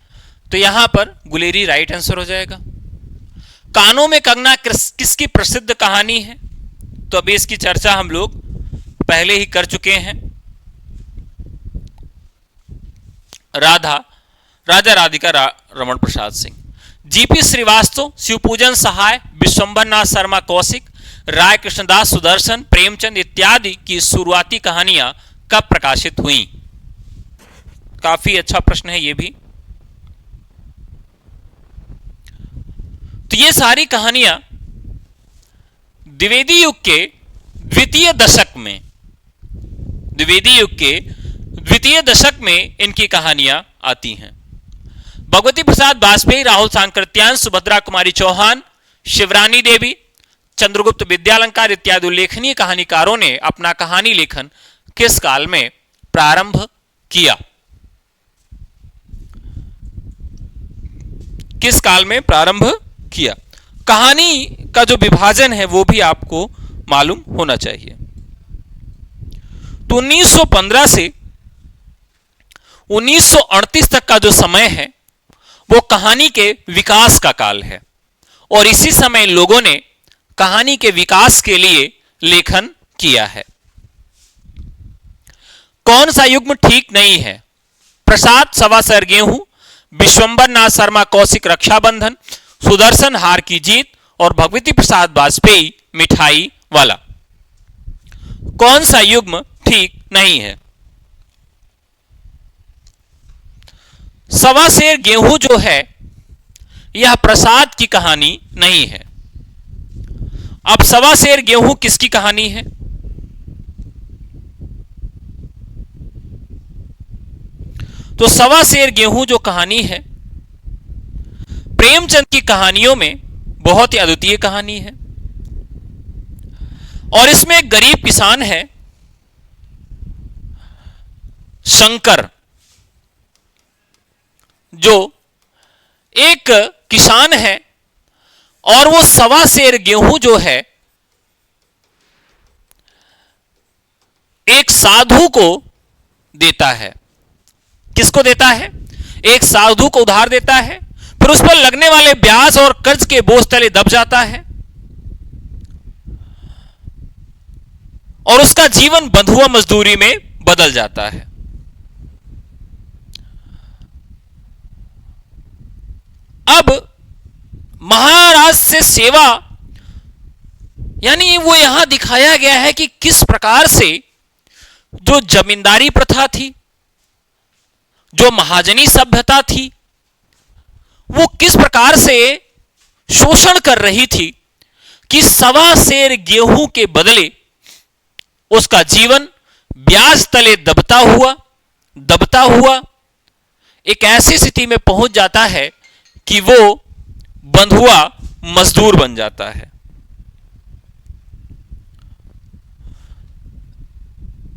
तो यहां पर गुलेरी राइट आंसर हो जाएगा। कानों में कंगना किसकी प्रसिद्ध कहानी है? तो अभी इसकी चर्चा हम लोग पहले ही कर चुके हैं। राजा राधिका रमण प्रसाद सिंह। जीपी श्रीवास्तव, शिवपूजन सहाय, विश्वंभर नाथ शर्मा कौशिक, राय कृष्णदास सुदर्शन, प्रेमचंद इत्यादि की शुरुआती कहानियां कब प्रकाशित हुई? काफी अच्छा प्रश्न है ये भी। तो ये सारी कहानियां द्विवेदी युग के द्वितीय दशक में, द्विवेदी युग के द्वितीय दशक में इनकी कहानियां आती हैं। भगवती प्रसाद वाजपेयी, राहुल सांकृत्यान, सुभद्रा कुमारी चौहान, शिवरानी देवी, चंद्रगुप्त विद्यालंकार इत्यादि उल्लेखनीय कहानीकारों ने अपना कहानी लेखन किस काल में प्रारंभ किया? किस काल में प्रारंभ किया? कहानी का जो विभाजन है वो भी आपको मालूम होना चाहिए। तो 1915 से 1938 तक का जो समय है वो कहानी के विकास का काल है, और इसी समय लोगों ने कहानी के विकास के लिए लेखन किया है। कौन सा युग्म ठीक नहीं है? प्रसाद सवा सर गेहूं, विश्वंभर नाथ शर्मा कौशिक रक्षाबंधन, सुदर्शन हार की जीत, और भगवती प्रसाद वाजपेयी मिठाई वाला। कौन सा युग्म ठीक नहीं है? सवा सेर गेहूं जो है यह प्रसाद की कहानी नहीं है। अब सवा सेर गेहूं किसकी कहानी है? तो सवा सेर गेहूं जो कहानी है प्रेमचंद की कहानियों में बहुत ही अद्वितीय कहानी है, और इसमें एक गरीब किसान है शंकर, जो एक किसान है और वो सवा सेर गेहूं जो है एक साधु को देता है। किसको देता है? एक साधु को उधार देता है, फिर उस पर लगने वाले ब्याज और कर्ज के बोझ तले दब जाता है, और उसका जीवन बंधुआ मजदूरी में बदल जाता है। अब महाराज से सेवा, यानी वो यहां दिखाया गया है कि किस प्रकार से जो जमींदारी प्रथा थी, जो महाजनी सभ्यता थी, वो किस प्रकार से शोषण कर रही थी कि सवा सेर गेहूं के बदले उसका जीवन ब्याज तले दबता हुआ एक ऐसी स्थिति में पहुंच जाता है कि वो बंधुआ मजदूर बन जाता है।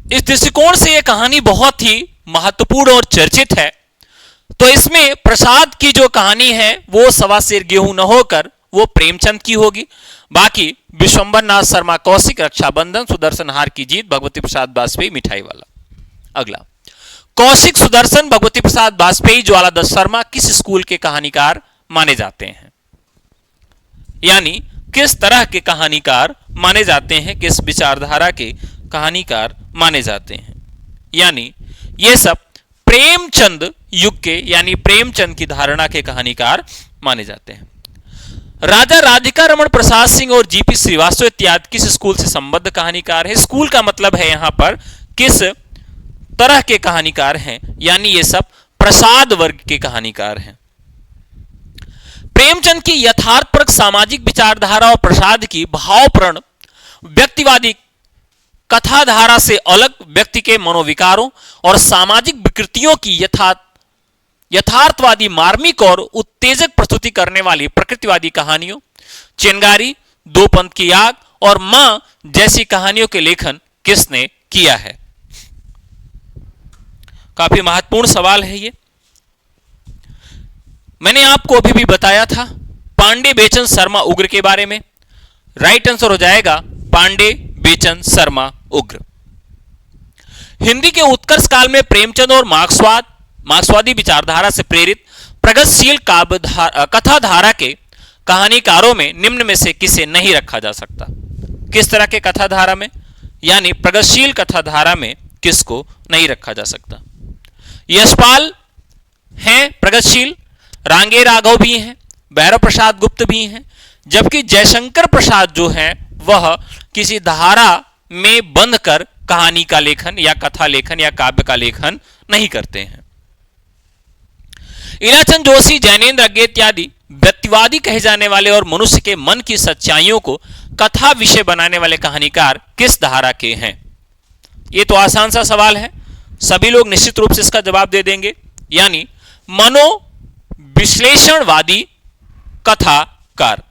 इस दृष्टिकोण से यह कहानी बहुत ही महत्वपूर्ण और चर्चित है। तो इसमें प्रसाद की जो कहानी है वो सवा सेर गेहूं न होकर वो प्रेमचंद की होगी। बाकी विश्वंभर नाथ शर्मा कौशिक रक्षाबंधन, सुदर्शन हार की जीत, भगवती प्रसाद वाजपेयी मिठाई वाला। अगला, कौशिक, सुदर्शन, भगवती प्रसाद वाजपेयी, ज्वाला दत्त शर्मा किस स्कूल के कहानीकार माने जाते हैं? यानी किस तरह के कहानीकार माने जाते हैं, किस विचारधारा के कहानीकार माने जाते हैं? यानी ये सब प्रेमचंद युग के, यानी प्रेमचंद की धारणा के कहानीकार माने जाते हैं। राजा राधिका रमण प्रसाद सिंह और जीपी श्रीवास्तव इत्यादि किस स्कूल से संबद्ध कहानीकार है? स्कूल का मतलब है यहां पर किस तरह के कहानीकार हैं, यानी ये सब प्रसाद वर्ग के कहानीकार हैं। प्रेमचंद की यथार्थपरक सामाजिक विचारधारा और प्रसाद की भावप्रण व्यक्तिवादी कथाधारा से अलग व्यक्ति के मनोविकारों और सामाजिक विकृतियों की यथार्थवादी मार्मिक और उत्तेजक प्रस्तुति करने वाली प्रकृतिवादी कहानियों, चिंगारी, दो पंथ की आग और मां जैसी कहानियों के लेखन किसने किया है? काफी महत्वपूर्ण सवाल है ये। मैंने आपको अभी भी बताया था पांडे बेचन शर्मा उग्र के बारे में। राइट आंसर हो जाएगा पांडे बेचन शर्मा उग्र। हिंदी के उत्कर्ष काल में प्रेमचंद और मार्क्सवादी विचारधारा से प्रेरित प्रगतिशील कथाधारा के कहानीकारों में निम्न में से किसे नहीं रखा जा सकता? किस तरह के कथाधारा में, यानी प्रगतिशील कथाधारा में किसको नहीं रखा जा सकता? यशपाल हैं प्रगतिशील, रांगे राघव भी हैं, भैरव प्रसाद गुप्त भी हैं, जबकि जयशंकर प्रसाद जो हैं वह किसी धारा में बंध कर कहानी का लेखन या कथा लेखन या काव्य का लेखन नहीं करते हैं। इलाचंद जोशी, जैनेन्द्र अज्ञे इत्यादि व्यक्तिवादी कहे जाने वाले और मनुष्य के मन की सच्चाइयों को कथा विषय बनाने वाले कहानीकार किस धारा के हैं? यह तो आसान सा सवाल है, सभी लोग निश्चित रूप से इसका जवाब दे देंगे, यानी मनोविश्लेषणवादी कथाकार।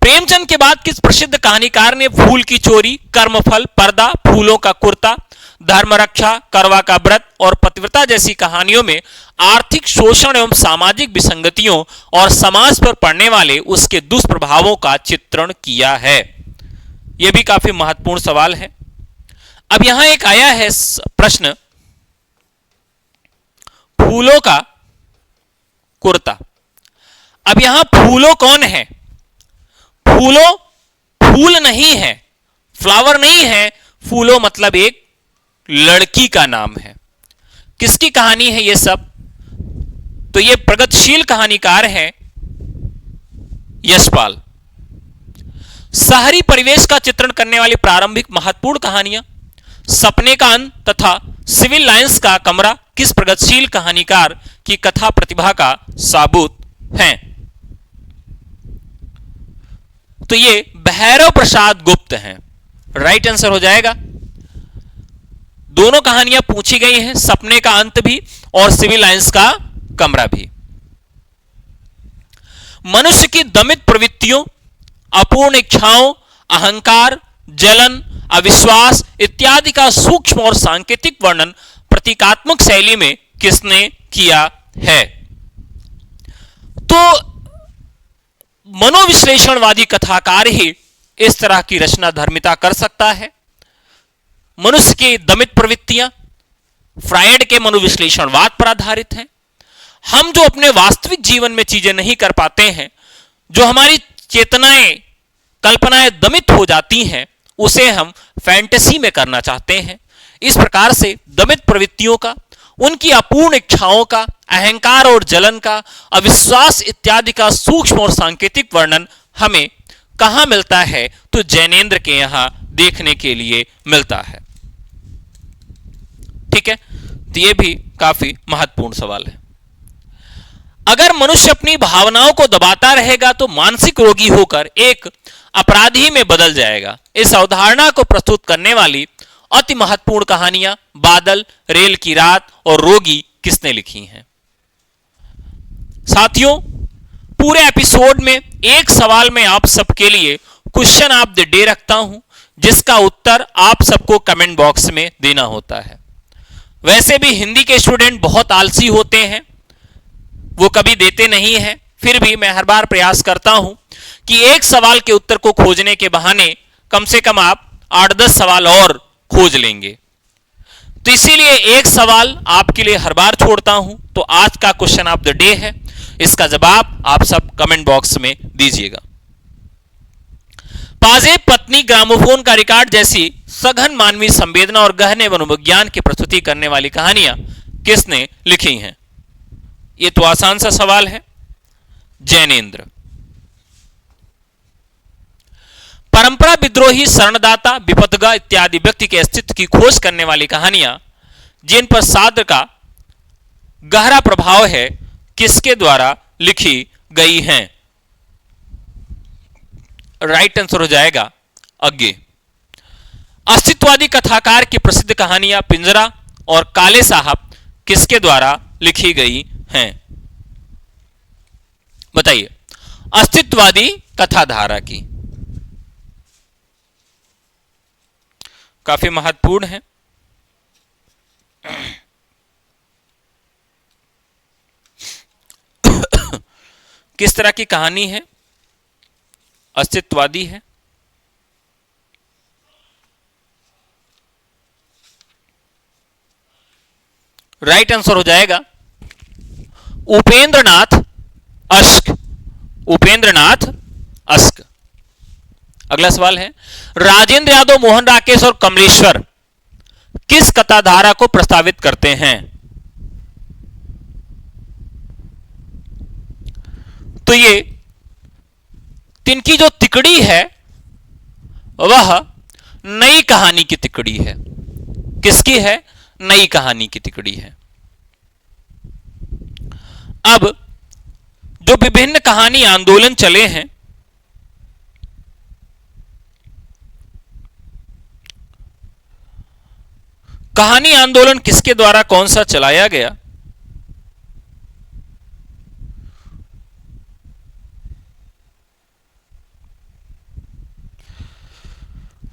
प्रेमचंद के बाद किस प्रसिद्ध कहानीकार ने फूल की चोरी, कर्मफल, पर्दा, फूलों का कुर्ता, धर्मरक्षा, करवा का व्रत और पतिव्रता जैसी कहानियों में आर्थिक शोषण एवं सामाजिक विसंगतियों और समाज पर पड़ने वाले उसके दुष्प्रभावों का चित्रण किया है? यह भी काफी महत्वपूर्ण सवाल है। अब यहां एक आया है प्रश्न, फूलों का कुर्ता। अब यहां फूलों कौन है? फूलों फूल नहीं है, फ्लावर नहीं है, फूलों मतलब एक लड़की का नाम है। किसकी कहानी है ये सब? तो ये प्रगतिशील कहानीकार है यशपाल। शहरी परिवेश का चित्रण करने वाली प्रारंभिक महत्वपूर्ण कहानियां, सपने का अंत तथा सिविल लाइंस का कमरा किस प्रगतिशील कहानीकार की कथा प्रतिभा का साबूत हैं? तो ये भैरव प्रसाद गुप्त हैं। राइट आंसर हो जाएगा। दोनों कहानियां पूछी गई हैं, सपने का अंत भी और सिविल लाइंस का कमरा भी। मनुष्य की दमित प्रवृत्तियों, अपूर्ण इच्छाओं, अहंकार, जलन, अविश्वास इत्यादि का सूक्ष्म और सांकेतिक वर्णन प्रतीकात्मक शैली में किसने किया है? तो मनोविश्लेषणवादी कथाकार ही इस तरह की रचना धर्मिता कर सकता है। मनुष्य की दमित प्रवृत्तियां फ्रायड के मनोविश्लेषणवाद पर आधारित हैं। हम जो अपने वास्तविक जीवन में चीजें नहीं कर पाते हैं, जो हमारी चेतनाएं, कल्पनाएं दमित हो जाती हैं, उसे हम फैंटेसी में करना चाहते हैं। इस प्रकार से दमित प्रवृत्तियों का, उनकी अपूर्ण इच्छाओं का, अहंकार और जलन का, अविश्वास इत्यादि का सूक्ष्म और सांकेतिक वर्णन हमें कहां मिलता है? तो जैनेन्द्र के यहां देखने के लिए मिलता है। ठीक है, तो यह भी काफी महत्वपूर्ण सवाल है। अगर मनुष्य अपनी भावनाओं को दबाता रहेगा तो मानसिक रोगी होकर एक अपराधी में बदल जाएगा। इस अवधारणा को प्रस्तुत करने वाली अति महत्वपूर्ण कहानियां बादल, रेल की रात और रोगी किसने लिखी हैं? साथियों, पूरे एपिसोड में एक सवाल मैं आप सबके लिए क्वेश्चन ऑफ द डे रखता हूं, जिसका उत्तर आप सबको कमेंट बॉक्स में देना होता है। वैसे भी हिंदी के स्टूडेंट बहुत आलसी होते हैं, वो कभी देते नहीं हैं, फिर भी मैं हर बार प्रयास करता हूं कि एक सवाल के उत्तर को खोजने के बहाने कम से कम आप 8-10 सवाल और खोज लेंगे। तो इसीलिए एक सवाल आपके लिए हर बार छोड़ता हूं। तो आज का क्वेश्चन ऑफ द डे है, इसका जवाब आप सब कमेंट बॉक्स में दीजिएगा। पाजेब पत्नी ग्रामोफोन का रिकॉर्ड जैसी सघन मानवीय संवेदना और गहने मनोविज्ञान की प्रस्तुति करने वाली कहानियां किसने लिखी हैं? यह तो आसान सा सवाल है, जैनेन्द्र। परंपरा विद्रोही, शरणदाता, विपथगा इत्यादि व्यक्ति के अस्तित्व की खोज करने वाली कहानियां जिन पर साद्र का गहरा प्रभाव है, किसके द्वारा लिखी गई हैं? राइट आंसर हो जाएगा अज्ञे। अस्तित्ववादी कथाकार की प्रसिद्ध कहानियां पिंजरा और काले साहब किसके द्वारा लिखी गई हैं? बताइए। अस्तित्ववादी कथाधारा की, काफी महत्वपूर्ण है। किस तरह की कहानी है? अस्तित्ववादी है। राइट आंसर हो जाएगा उपेंद्रनाथ अश्क। उपेंद्रनाथ अश्क। अगला सवाल है, राजेंद्र यादव, मोहन राकेश और कमलेश्वर किस कथाधारा को प्रस्तावित करते हैं? तो ये तिनकी जो तिकड़ी है वह नई कहानी की तिकड़ी है। किसकी है? नई कहानी की तिकड़ी है। अब जो विभिन्न कहानी आंदोलन चले हैं, कहानी आंदोलन किसके द्वारा कौन सा चलाया गया?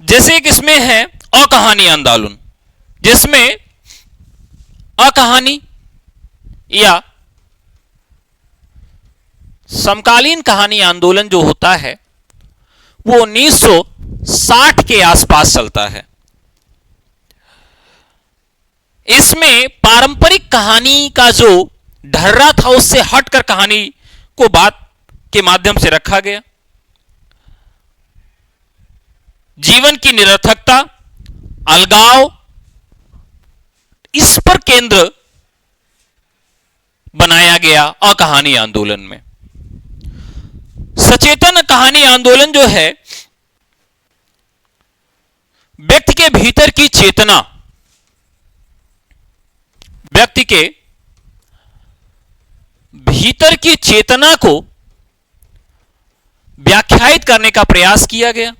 जैसे कि इसमें है अकहानी आंदोलन, जिसमें अकहानी या समकालीन कहानी आंदोलन जो होता है वो 1960 के आसपास चलता है। इसमें पारंपरिक कहानी का जो ढर्रा था उससे हटकर कहानी को बात के माध्यम से रखा गया। जीवन की निरर्थकता, अलगाव, इस पर केंद्र बनाया गया अकहानी आंदोलन में। सचेतन कहानी आंदोलन जो है व्यक्ति के भीतर की चेतना, व्यक्ति के भीतर की चेतना को व्याख्यायित करने का प्रयास किया गया।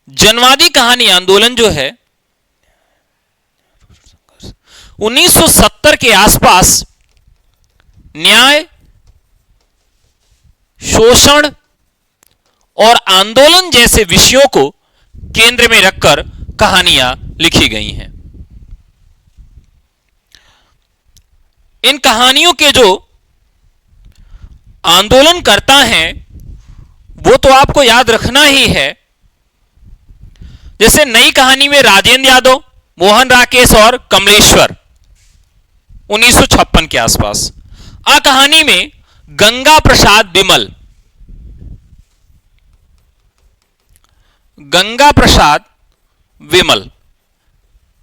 जनवादी कहानी आंदोलन जो है 1970 के आसपास न्याय, शोषण और आंदोलन जैसे विषयों को केंद्र में रखकर कहानियां लिखी गई हैं। इन कहानियों के जो आंदोलन करता हैं वो तो आपको याद रखना ही है। जैसे नई कहानी में राजेंद्र यादव, मोहन राकेश और कमलेश्वर 1956 के आसपास। आ कहानी में गंगा प्रसाद विमल, गंगा प्रसाद विमल।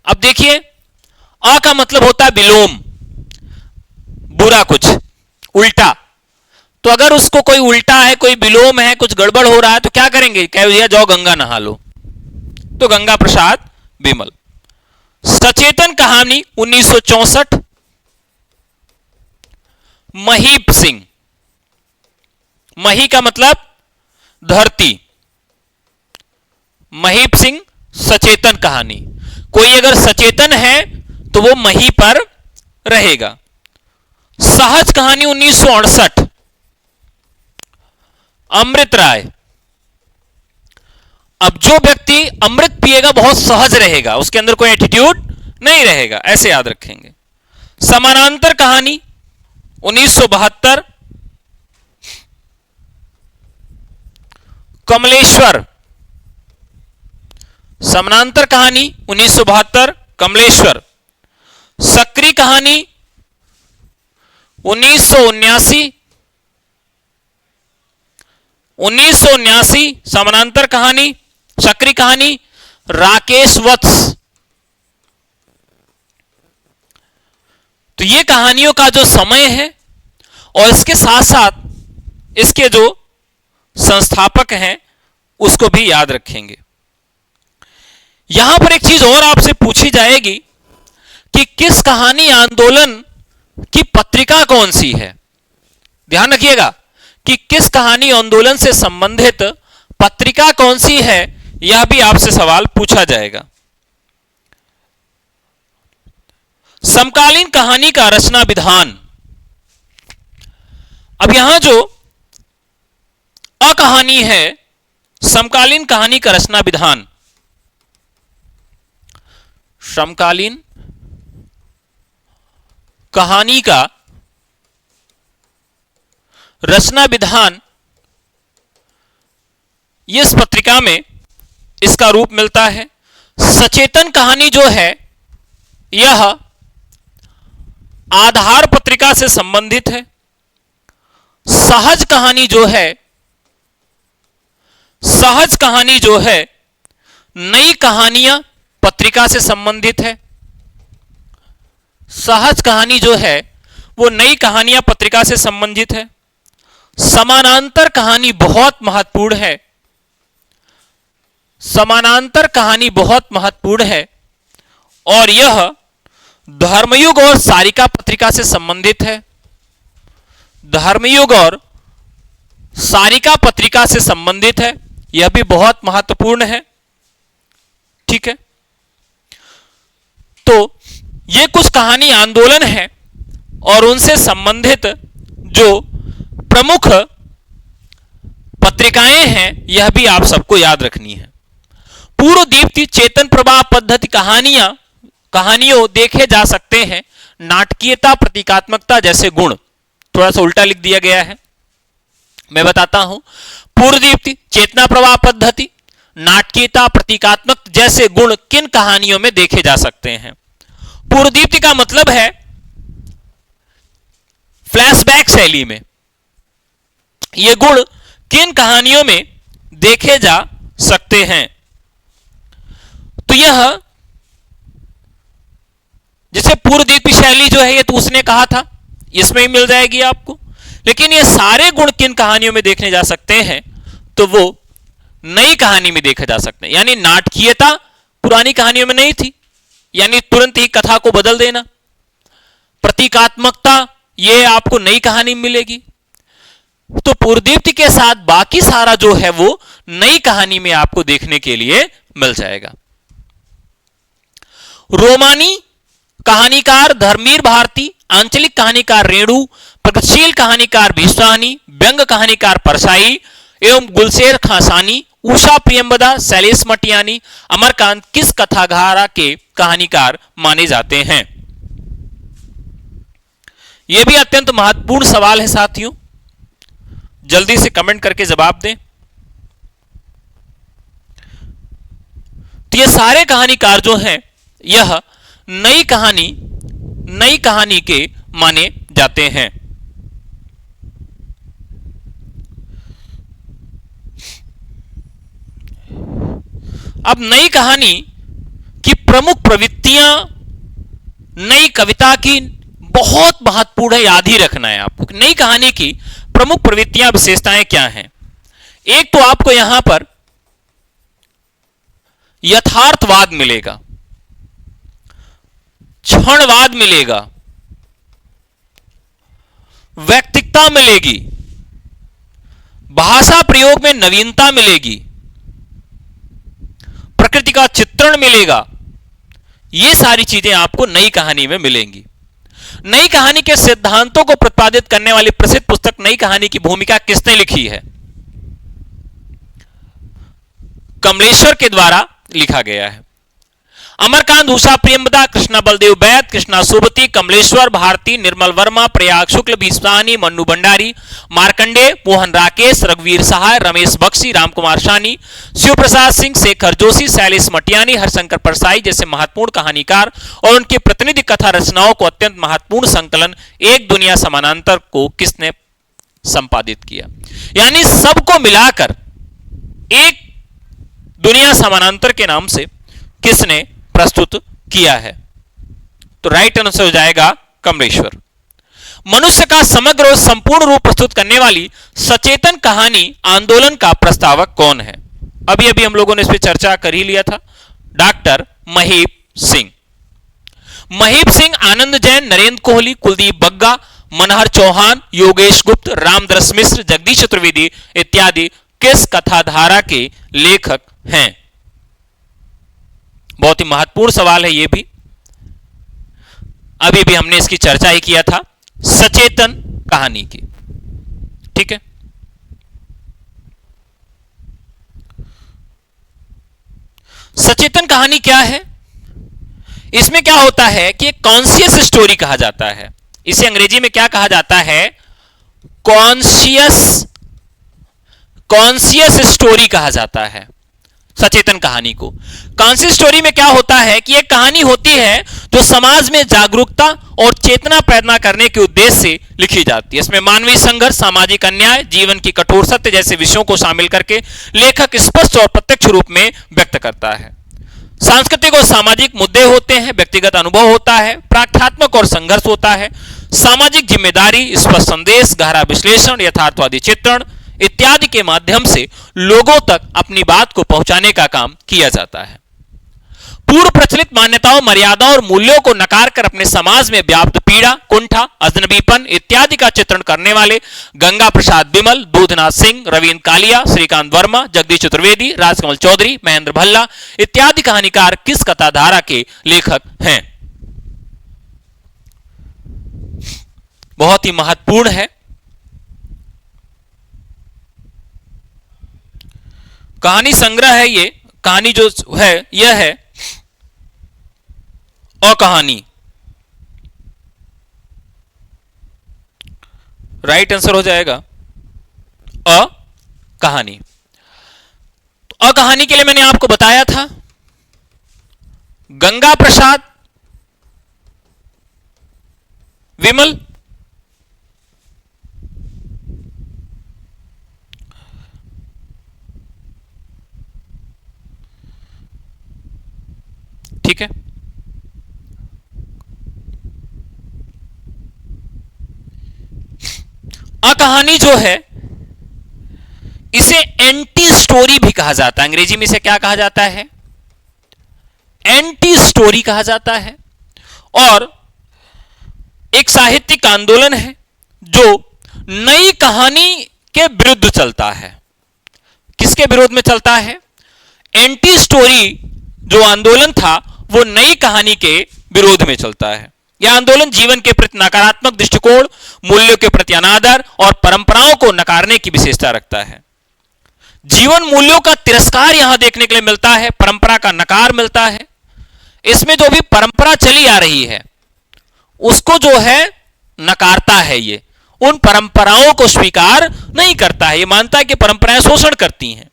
अब देखिए, आ का मतलब होता है विलोम, बुरा, कुछ उल्टा। तो अगर उसको कोई उल्टा है, कोई विलोम है, कुछ गड़बड़ हो रहा है तो क्या करेंगे? कह दिया जाओ गंगा नहा लो। तो गंगा प्रसाद विमल। सचेतन कहानी 1964 महीप सिंह। मही का मतलब धरती, महीप सिंह सचेतन कहानी। कोई अगर सचेतन है तो वो मही पर रहेगा। सहज कहानी 1968 अमृत राय। अब जो व्यक्ति अमृत पिएगा बहुत सहज रहेगा, उसके अंदर कोई एटीट्यूड नहीं रहेगा, ऐसे याद रखेंगे। समानांतर कहानी 1972 कमलेश्वर। समानांतर कहानी 1972 कमलेश्वर। सक्रिय कहानी 1979 समानांतर कहानी, सक्रिय कहानी राकेश वत्स। तो ये कहानियों का जो समय है और इसके साथ साथ इसके जो संस्थापक हैं उसको भी याद रखेंगे। यहां पर एक चीज और आपसे पूछी जाएगी कि किस कहानी आंदोलन की पत्रिका कौन सी है। ध्यान रखिएगा कि किस कहानी आंदोलन से संबंधित पत्रिका कौन सी है, यह भी आपसे सवाल पूछा जाएगा। समकालीन कहानी का रचना विधान। अब यहां जो अकहानी है, समकालीन कहानी का रचना विधान, समकालीन कहानी का रचना विधान, इस पत्रिका में इसका रूप मिलता है। सचेतन कहानी जो है यह आधार पत्रिका से संबंधित है। सहज कहानी जो है, सहज कहानी जो है नई कहानियां पत्रिका से संबंधित है। सहज कहानी जो है वो नई कहानियां पत्रिका से संबंधित है। समानांतर कहानी बहुत महत्वपूर्ण है। समानांतर कहानी बहुत महत्वपूर्ण है और यह धर्मयुग और सारिका पत्रिका से संबंधित है। धर्मयुग और सारिका पत्रिका से संबंधित है, यह भी बहुत महत्वपूर्ण है। ठीक है, तो ये कुछ कहानी आंदोलन है और उनसे संबंधित जो प्रमुख पत्रिकाएं हैं यह भी आप सबको याद रखनी है। पूर्व दीप्ति, चेतन प्रवाह पद्धति कहानियों देखे जा सकते हैं। नाटकीयता, प्रतीकात्मकता जैसे गुण। थोड़ा सा उल्टा लिख दिया गया है, मैं बताता हूं। पूर्व दीप्ति, चेतना प्रवाह पद्धति, नाटकीयता, प्रतीकात्मक जैसे गुण किन कहानियों में देखे जा सकते हैं। पूर्व दीप्ति का मतलब है फ्लैशबैक शैली में। ये गुण किन कहानियों में देखे जा सकते हैं, तो यह जैसे पूर्व दीप्ति शैली जो है ये तो उसने कहा था, इसमें ही मिल जाएगी आपको। लेकिन ये सारे गुण किन कहानियों में देखने जा सकते हैं, तो वो नई कहानी में देखे जा सकते हैं। यानी नाटकीयता पुरानी कहानियों में नहीं थी, यानी तुरंत ही कथा को बदल देना। प्रतीकात्मकता ये आपको नई कहानी में मिलेगी। तो पूर्वदीप्ति के साथ बाकी सारा जो है वो नई कहानी में आपको देखने के लिए मिल जाएगा। रोमानी कहानीकार धर्मवीर भारती, आंचलिक कहानीकार रेणु, प्रगतिशील कहानीकार भीष्मानी, व्यंग कहानीकार परसाई एवं गुलशेर खासानी, उषा प्रियंवदा, शैलेश मटियानी, अमरकांत किस कथाधारा के कहानीकार माने जाते हैं। यह भी अत्यंत महत्वपूर्ण सवाल है साथियों, जल्दी से कमेंट करके जवाब दें। तो ये सारे कहानीकार जो हैं यह नई कहानी के माने जाते हैं। अब नई कहानी की प्रमुख प्रवृत्तियां नई कविता की बहुत महत्वपूर्ण है, याद ही रखना है आपको। नई कहानी की प्रमुख प्रवृत्तियां विशेषताएं क्या हैं। एक तो आपको यहां पर यथार्थवाद मिलेगा, क्षणवाद मिलेगा, व्यक्तिकता मिलेगी, भाषा प्रयोग में नवीनता मिलेगी, प्रकृति का चित्रण मिलेगा। ये सारी चीजें आपको नई कहानी में मिलेंगी। नई कहानी के सिद्धांतों को प्रतिपादित करने वाली प्रसिद्ध पुस्तक नई कहानी की भूमिका किसने लिखी है? कमलेश्वर के द्वारा लिखा गया है। अमरकांत, उषा प्रियंवदा, कृष्णा बलदेव बैद, कृष्णा सुबती, कमलेश्वर भारती, निर्मल वर्मा, प्रयाग शुक्ल, भीष्मानी, मन्नू भंडारी, मार्कंडे, मोहन राकेश, रघुवीर सहाय, रमेश बख्शी, रामकुमार शानी, शिव प्रसाद सिंह, शेखर जोशी, शैलेश मटियानी, हरशंकर परसाई जैसे महत्वपूर्ण कहानीकार और उनकी प्रतिनिधि कथा रचनाओं को अत्यंत महत्वपूर्ण संकलन एक दुनिया समानांतर को किसने संपादित किया। यानी सबको मिलाकर एक दुनिया समानांतर के नाम से किसने प्रस्तुत किया है? तो राइट आंसर हो जाएगा कमलेश्वर। मनुष्य का समग्र और संपूर्ण रूप प्रस्तुत करने वाली सचेतन कहानी आंदोलन का प्रस्तावक कौन है? अभी अभी हम लोगों ने इस पर चर्चा कर ही लिया था, डॉक्टर महीप सिंह। महीप सिंह, आनंद जैन, नरेंद्र कोहली, कुलदीप बग्गा, मनहर चौहान, योगेश गुप्त, रामदरस मिश्र, जगदीश चतुर्वेदी इत्यादि किस कथाधारा के लेखक हैं? बहुत ही महत्वपूर्ण सवाल है ये भी। अभी भी हमने इसकी चर्चा ही किया था, सचेतन कहानी की। ठीक है, सचेतन कहानी क्या है? इसमें क्या होता है कि एक कॉन्शियस स्टोरी कहा जाता है। इसे अंग्रेजी में क्या कहा जाता है? कॉन्शियस स्टोरी कहा जाता है सचेतन कहानी को। कॉन्शियस स्टोरी में क्या होता है कि एक कहानी होती है जो समाज में जागरूकता और चेतना पैदा करने के उद्देश्य से लिखी जाती है। इसमें मानवीय संघर्ष, सामाजिक अन्याय, जीवन की कठोर सत्य जैसे विषयों को शामिल करके लेखक स्पष्ट और प्रत्यक्ष रूप में व्यक्त करता है। सांस्कृतिक और सामाजिक मुद्दे होते हैं, व्यक्तिगत अनुभव होता है, प्रार्थनात्मक और संघर्ष होता है, सामाजिक जिम्मेदारी, स्पष्ट संदेश, गहरा विश्लेषण, यथार्थवादी चित्रण इत्यादि के माध्यम से लोगों तक अपनी बात को पहुंचाने का काम किया जाता है। पूर्व प्रचलित मान्यताओं, मर्यादाओं और मूल्यों को नकार कर अपने समाज में व्याप्त पीड़ा, कुंठा, अजनबीपन इत्यादि का चित्रण करने वाले गंगा प्रसाद बिमल, दूधनाथ सिंह, रवींद्र कालिया, श्रीकांत वर्मा, जगदीश चतुर्वेदी, राजकमल चौधरी, महेंद्र भल्ला इत्यादि कहानीकार किस कथाधारा के लेखक हैं? बहुत ही महत्वपूर्ण है। कहानी संग्रह है ये। कहानी जो है यह है अकहानी। राइट आंसर हो जाएगा अकहानी। तो अकहानी के लिए मैंने आपको बताया था गंगा प्रसाद विमल, ठीक है। अकहानी जो है इसे एंटी स्टोरी भी कहा जाता है। अंग्रेजी में इसे क्या कहा जाता है? एंटी स्टोरी कहा जाता है। और एक साहित्यिक आंदोलन है जो नई कहानी के विरुद्ध चलता है। किसके विरोध में चलता है? एंटी स्टोरी जो आंदोलन था वो नई कहानी के विरोध में चलता है। यह आंदोलन जीवन के प्रति नकारात्मक दृष्टिकोण, मूल्यों के प्रति अनादर और परंपराओं को नकारने की विशेषता रखता है। जीवन मूल्यों का तिरस्कार यहां देखने के लिए मिलता है, परंपरा का नकार मिलता है। इसमें जो भी परंपरा चली आ रही है उसको जो है नकारता है, ये उन परंपराओं को स्वीकार नहीं करता है। ये मानता है कि परंपराएं शोषण करती हैं।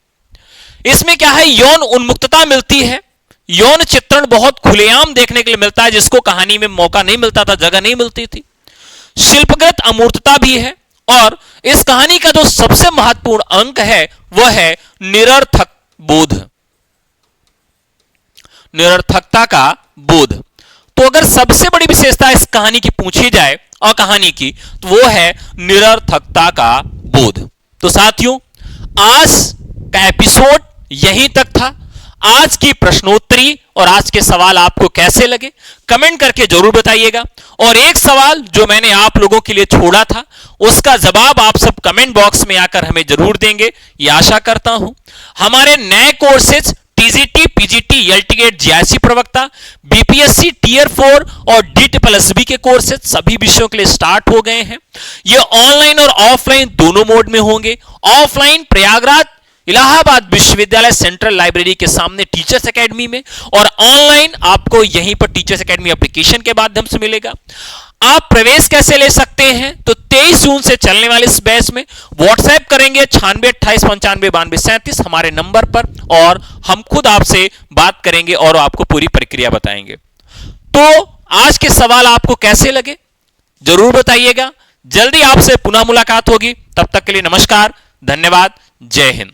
इसमें क्या है? यौन उन्मुक्तता मिलती है। यौन चित्रण बहुत खुलेआम देखने के लिए मिलता है, जिसको कहानी में मौका नहीं मिलता था, जगह नहीं मिलती थी। शिल्पगत अमूर्तता भी है। और इस कहानी का जो सबसे महत्वपूर्ण अंक है वह है निरर्थक बोध, निरर्थकता का बोध। तो अगर सबसे बड़ी विशेषता इस कहानी की पूछी जाए अकहानी की, तो वो है निरर्थकता का बोध। तो साथियों, आज का एपिसोड यहीं तक था। आज की प्रश्नोत्तरी और आज के सवाल आपको कैसे लगे कमेंट करके जरूर बताइएगा। और एक सवाल जो मैंने आप लोगों के लिए छोड़ा था उसका जवाब आप सब कमेंट बॉक्स में आकर हमें जरूर देंगे, ये आशा करता हूं। हमारे नए कोर्सेज टीजीटी, पीजीटी, एलटीगेट, जीआईसी प्रवक्ता, बीपीएससी टियर 4 और DSSB के कोर्सेज सभी विषयों के लिए स्टार्ट हो गए हैं। ये ऑनलाइन और ऑफलाइन दोनों मोड में होंगे। ऑफलाइन प्रयागराज इलाहाबाद विश्वविद्यालय सेंट्रल लाइब्रेरी के सामने टीचर्स एकेडमी में, और ऑनलाइन आपको यहीं पर टीचर्स एकेडमी एप्लीकेशन के माध्यम से मिलेगा। आप प्रवेश कैसे ले सकते हैं? तो 23 जून से चलने वाले इस बैच में व्हाट्सएप करेंगे 96 28 95 92 37 हमारे नंबर पर, और हम खुद आपसे बात करेंगे और आपको पूरी प्रक्रिया बताएंगे। तो आज के सवाल आपको कैसे लगे जरूर बताइएगा। जल्दी आपसे पुनः मुलाकात होगी। तब तक के लिए नमस्कार, धन्यवाद, जय हिंद।